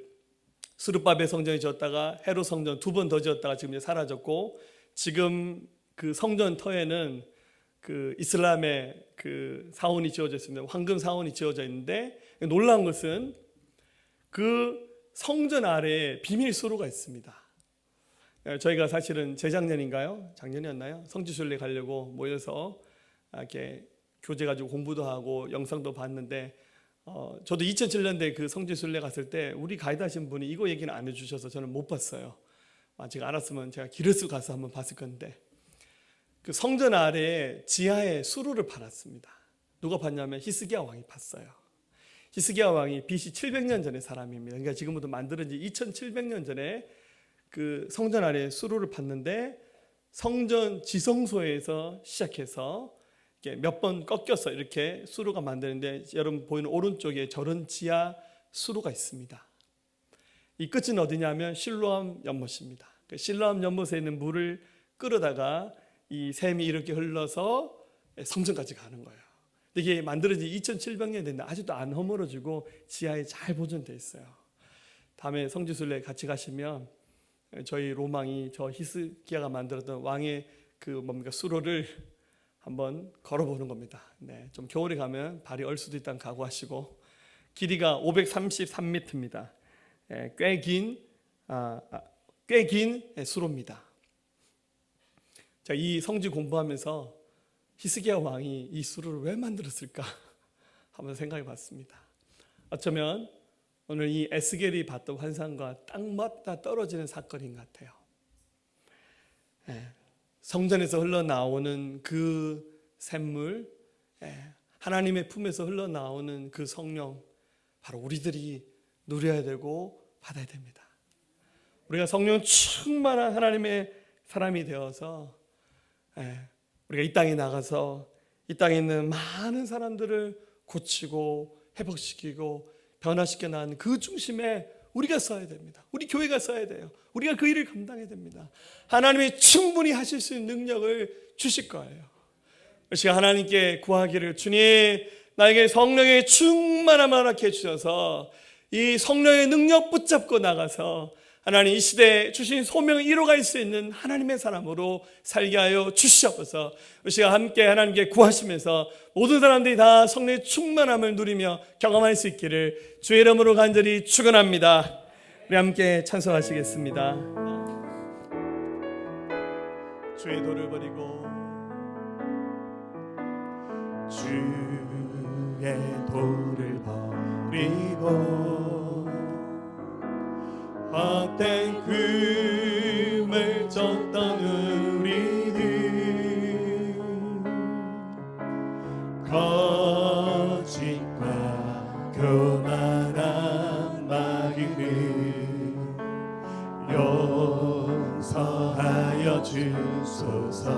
스룹바벨 성전이 지었다가 헤롯 성전 2번 더 지었다가 지금 이제 사라졌고, 지금 그 성전 터에는 그 이슬람의 그 사원이 지어져 있습니다. 황금 사원이 지어져 있는데 놀라운 것은 그 성전 아래에 비밀 수로가 있습니다. 저희가 사실은 재작년인가요? 작년이었나요? 성지순례 가려고 모여서 이렇게 교재 가지고 공부도 하고 영상도 봤는데 저도 2007년도에 그 성지순례 갔을 때 우리 가이드 하신 분이 이거 얘기는 안 해주셔서 저는 못 봤어요. 제가 알았으면 제가 기르스 가서 한번 봤을 건데, 그 성전 아래에 지하에 수로를 팔았습니다. 누가 팠냐면 히스기야 왕이 팠어요. 히스기야 왕이 BC 700년 전의 사람입니다. 그러니까 지금부터 만들어진 2700년 전에 그 성전 아래에 수로를 팠는데, 성전 지성소에서 시작해서 몇 번 꺾여서 이렇게 수로가 만드는데, 여러분 보이는 오른쪽에 저런 지하 수로가 있습니다. 이 끝은 어디냐면 실로암 연못입니다. 실로암 연못에 있는 물을 끌어다가 이 샘이 이렇게 흘러서 성전까지 가는 거예요. 이게 만들어진 2700년 됐는데 아직도 안 허물어지고 지하에 잘 보존되어 있어요. 다음에 성지순례 같이 가시면 저희 로망이 저 히스기야가 만들었던 왕의 그 수로를 한번 걸어보는 겁니다. 네, 좀 겨울에 가면 발이 얼 수도 있다는 각오하시고, 길이가 533m입니다. 꽤 긴 수로입니다. 자, 이 성지 공부하면서 히스기야 왕이 이 수로를 왜 만들었을까 한번 생각해 봤습니다. 어쩌면 오늘 이 에스겔이 봤던 환상과 딱 맞다 떨어지는 사건인 것 같아요. 성전에서 흘러나오는 그 샘물, 하나님의 품에서 흘러나오는 그 성령, 바로 우리들이 누려야 되고 받아야 됩니다. 우리가 성령 충만한 하나님의 사람이 되어서 우리가 이 땅에 나가서 이 땅에 있는 많은 사람들을 고치고 회복시키고 변화시켜 나가는 그 중심에 우리가 서야 됩니다. 우리 교회가 서야 돼요. 우리가 그 일을 감당해야 됩니다. 하나님이 충분히 하실 수 있는 능력을 주실 거예요. 그래서 하나님께 구하기를, 주님 나에게 성령의 충만함을 허락해 주셔서 이 성령의 능력 붙잡고 나가서 하나님 이 시대에 주신 소명을 이뤄갈 수 있는 하나님의 사람으로 살게 하여 주시옵소서. 우리가 함께 하나님께 구하시면서 모든 사람들이 다 성령의 충만함을 누리며 경험할 수 있기를 주의 이름으로 간절히 축원합니다. 우리 함께 찬송하시겠습니다. 주의 도를 버리고 주의 도를 버리고 헛된 금을 쫓던 우리들 거짓과 교만한 마음을 용서하여 주소서.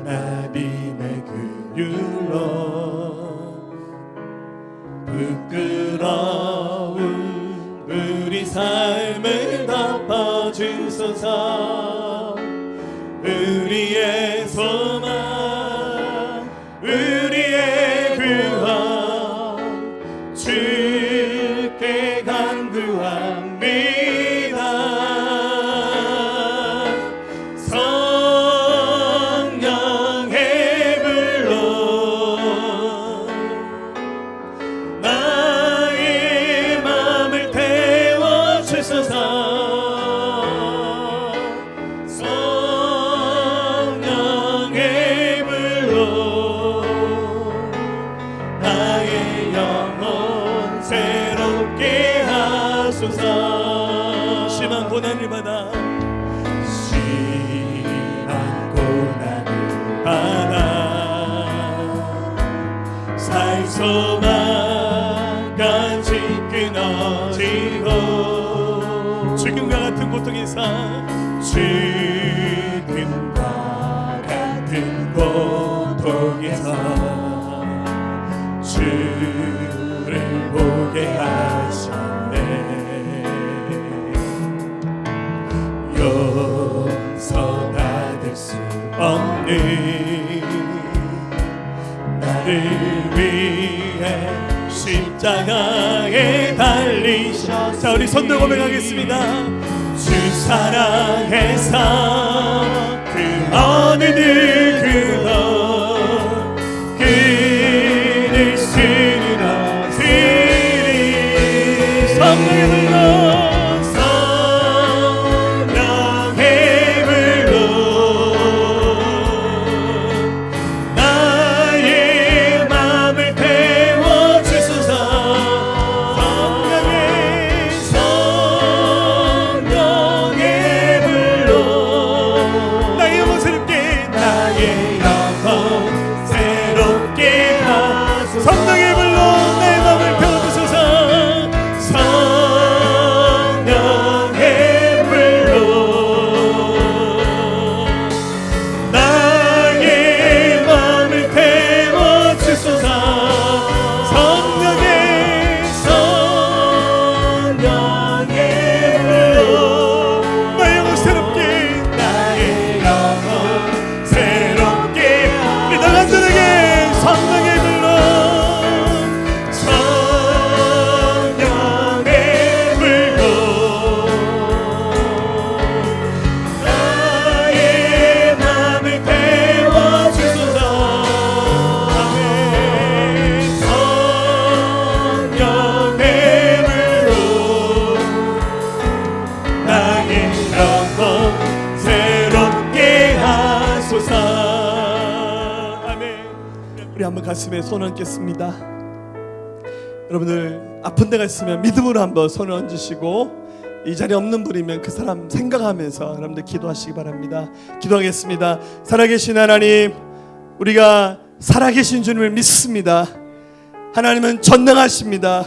하나님의 긍휼로 부끄러운 우리 삶을 덮어주소서. 우리의 소망 우리의 구원 주께 간구합니다. 성령의 불로 나의 마음을 태워주소서. 성령의 불로 나의 영혼 새롭게 하소서. 심한 고난을 받아 살 소망까지 끊어지고 죽음과 같은 고통에서 죽음과 같은 고통에서 주를 보게 하셨네. 용서받을 수 없는 나를 위해 십자가에 달리셔. 자, 우리 손 들고 고백하겠습니다. 주 사랑해서 그 어느 누구도 끊을 수는 없으리. 성령의 불로 성령의 불로 나의 마음을 태워주소서. 성령의 불로 나의 영혼 새롭게 나의 영혼 새롭게 하소서. 성령의 불로 내 마음을 태워주소서. 성령의 불로 나의 마음을 태워주소서. 성령의 불로 나의 영혼 새롭게 나의 영혼 새롭게 우리 다 간절하게 성령의 불로 성령의 불로 나의 마음을 태워주소서. 아멘. 성령의 불로 나의 영혼 새롭게 하소서. 아멘. 우리 한번 가슴에 손 얹겠습니다. 여러분들 아픈 데가 있으면 믿음으로 한번 손을 얹으시고, 이 자리에 없는 분이면 그 사람 생각하면서 여러분들 기도하시기 바랍니다. 기도하겠습니다. 살아계신 하나님, 우리가 살아계신 주님을 믿습니다. 하나님은 전능하십니다.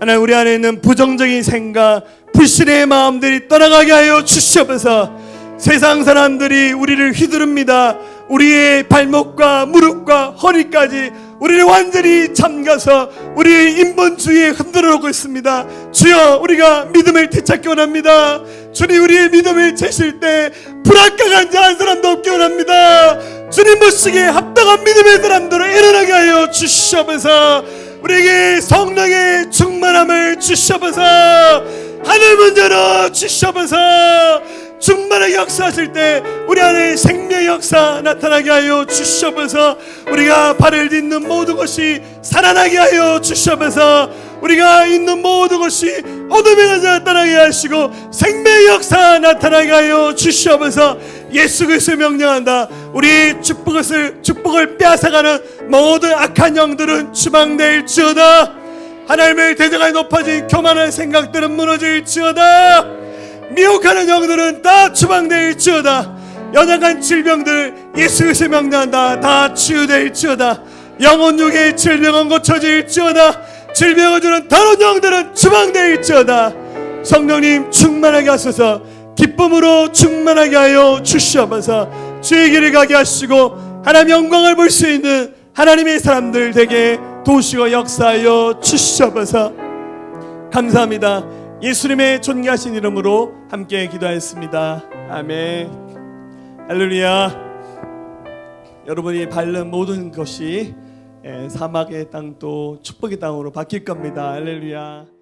하나님 우리 안에 있는 부정적인 생각, 불신의 마음들이 떠나가게 하여 주시옵소서. 세상 사람들이 우리를 휘두릅니다. 우리의 발목과 무릎과 허리까지 우리를 완전히 잠가서 우리의 인본주의에 흔들어 놓고 있습니다. 주여, 우리가 믿음을 되찾기 원합니다. 주님, 우리의 믿음을 재실 때 불합격한 자 한 사람도 없기 원합니다. 주님 모시기에 합당한 믿음의 사람들을 일어나게 하여 주시옵소서. 우리에게 성령의 충만함을 주시옵소서. 하늘 문 열어 주시옵소서. 충만하게 역사하실 때 우리 안에 생명의 역사 나타나게 하여 주시옵소서. 우리가 발을 딛는 모든 것이 살아나게 하여 주시옵소서. 우리가 있는 모든 것이 어둠의 가자 떠나게 하시고 생명의 역사 나타나게 하여 주시옵소서. 예수 그리스도 명령한다. 우리 축복을 빼앗아가는 모든 악한 영들은 추방될지어다. 하나님을 대적하여 높아진 교만한 생각들은 무너질지어다. 미혹하는 영들은 다 추방될지어다. 연약한 질병들 예수 그리스도 명령한다. 다 치유될지어다. 영혼 육의 질병은 고쳐질지어다. 질병을 주는 다른 영들은 추방될지어다. 성령님 충만하게 하소서. 기쁨으로 충만하게 하여 주시옵소서. 주의 길을 가게 하시고 하나님 영광을 볼 수 있는 하나님의 사람들 되게 도우시고 역사하여 주시옵소서. 감사합니다. 예수님의 존귀하신 이름으로 함께 기도하였습니다. 아멘. 할렐루야. 여러분이 밟는 모든 것이 사막의 땅도 축복의 땅으로 바뀔 겁니다. 할렐루야.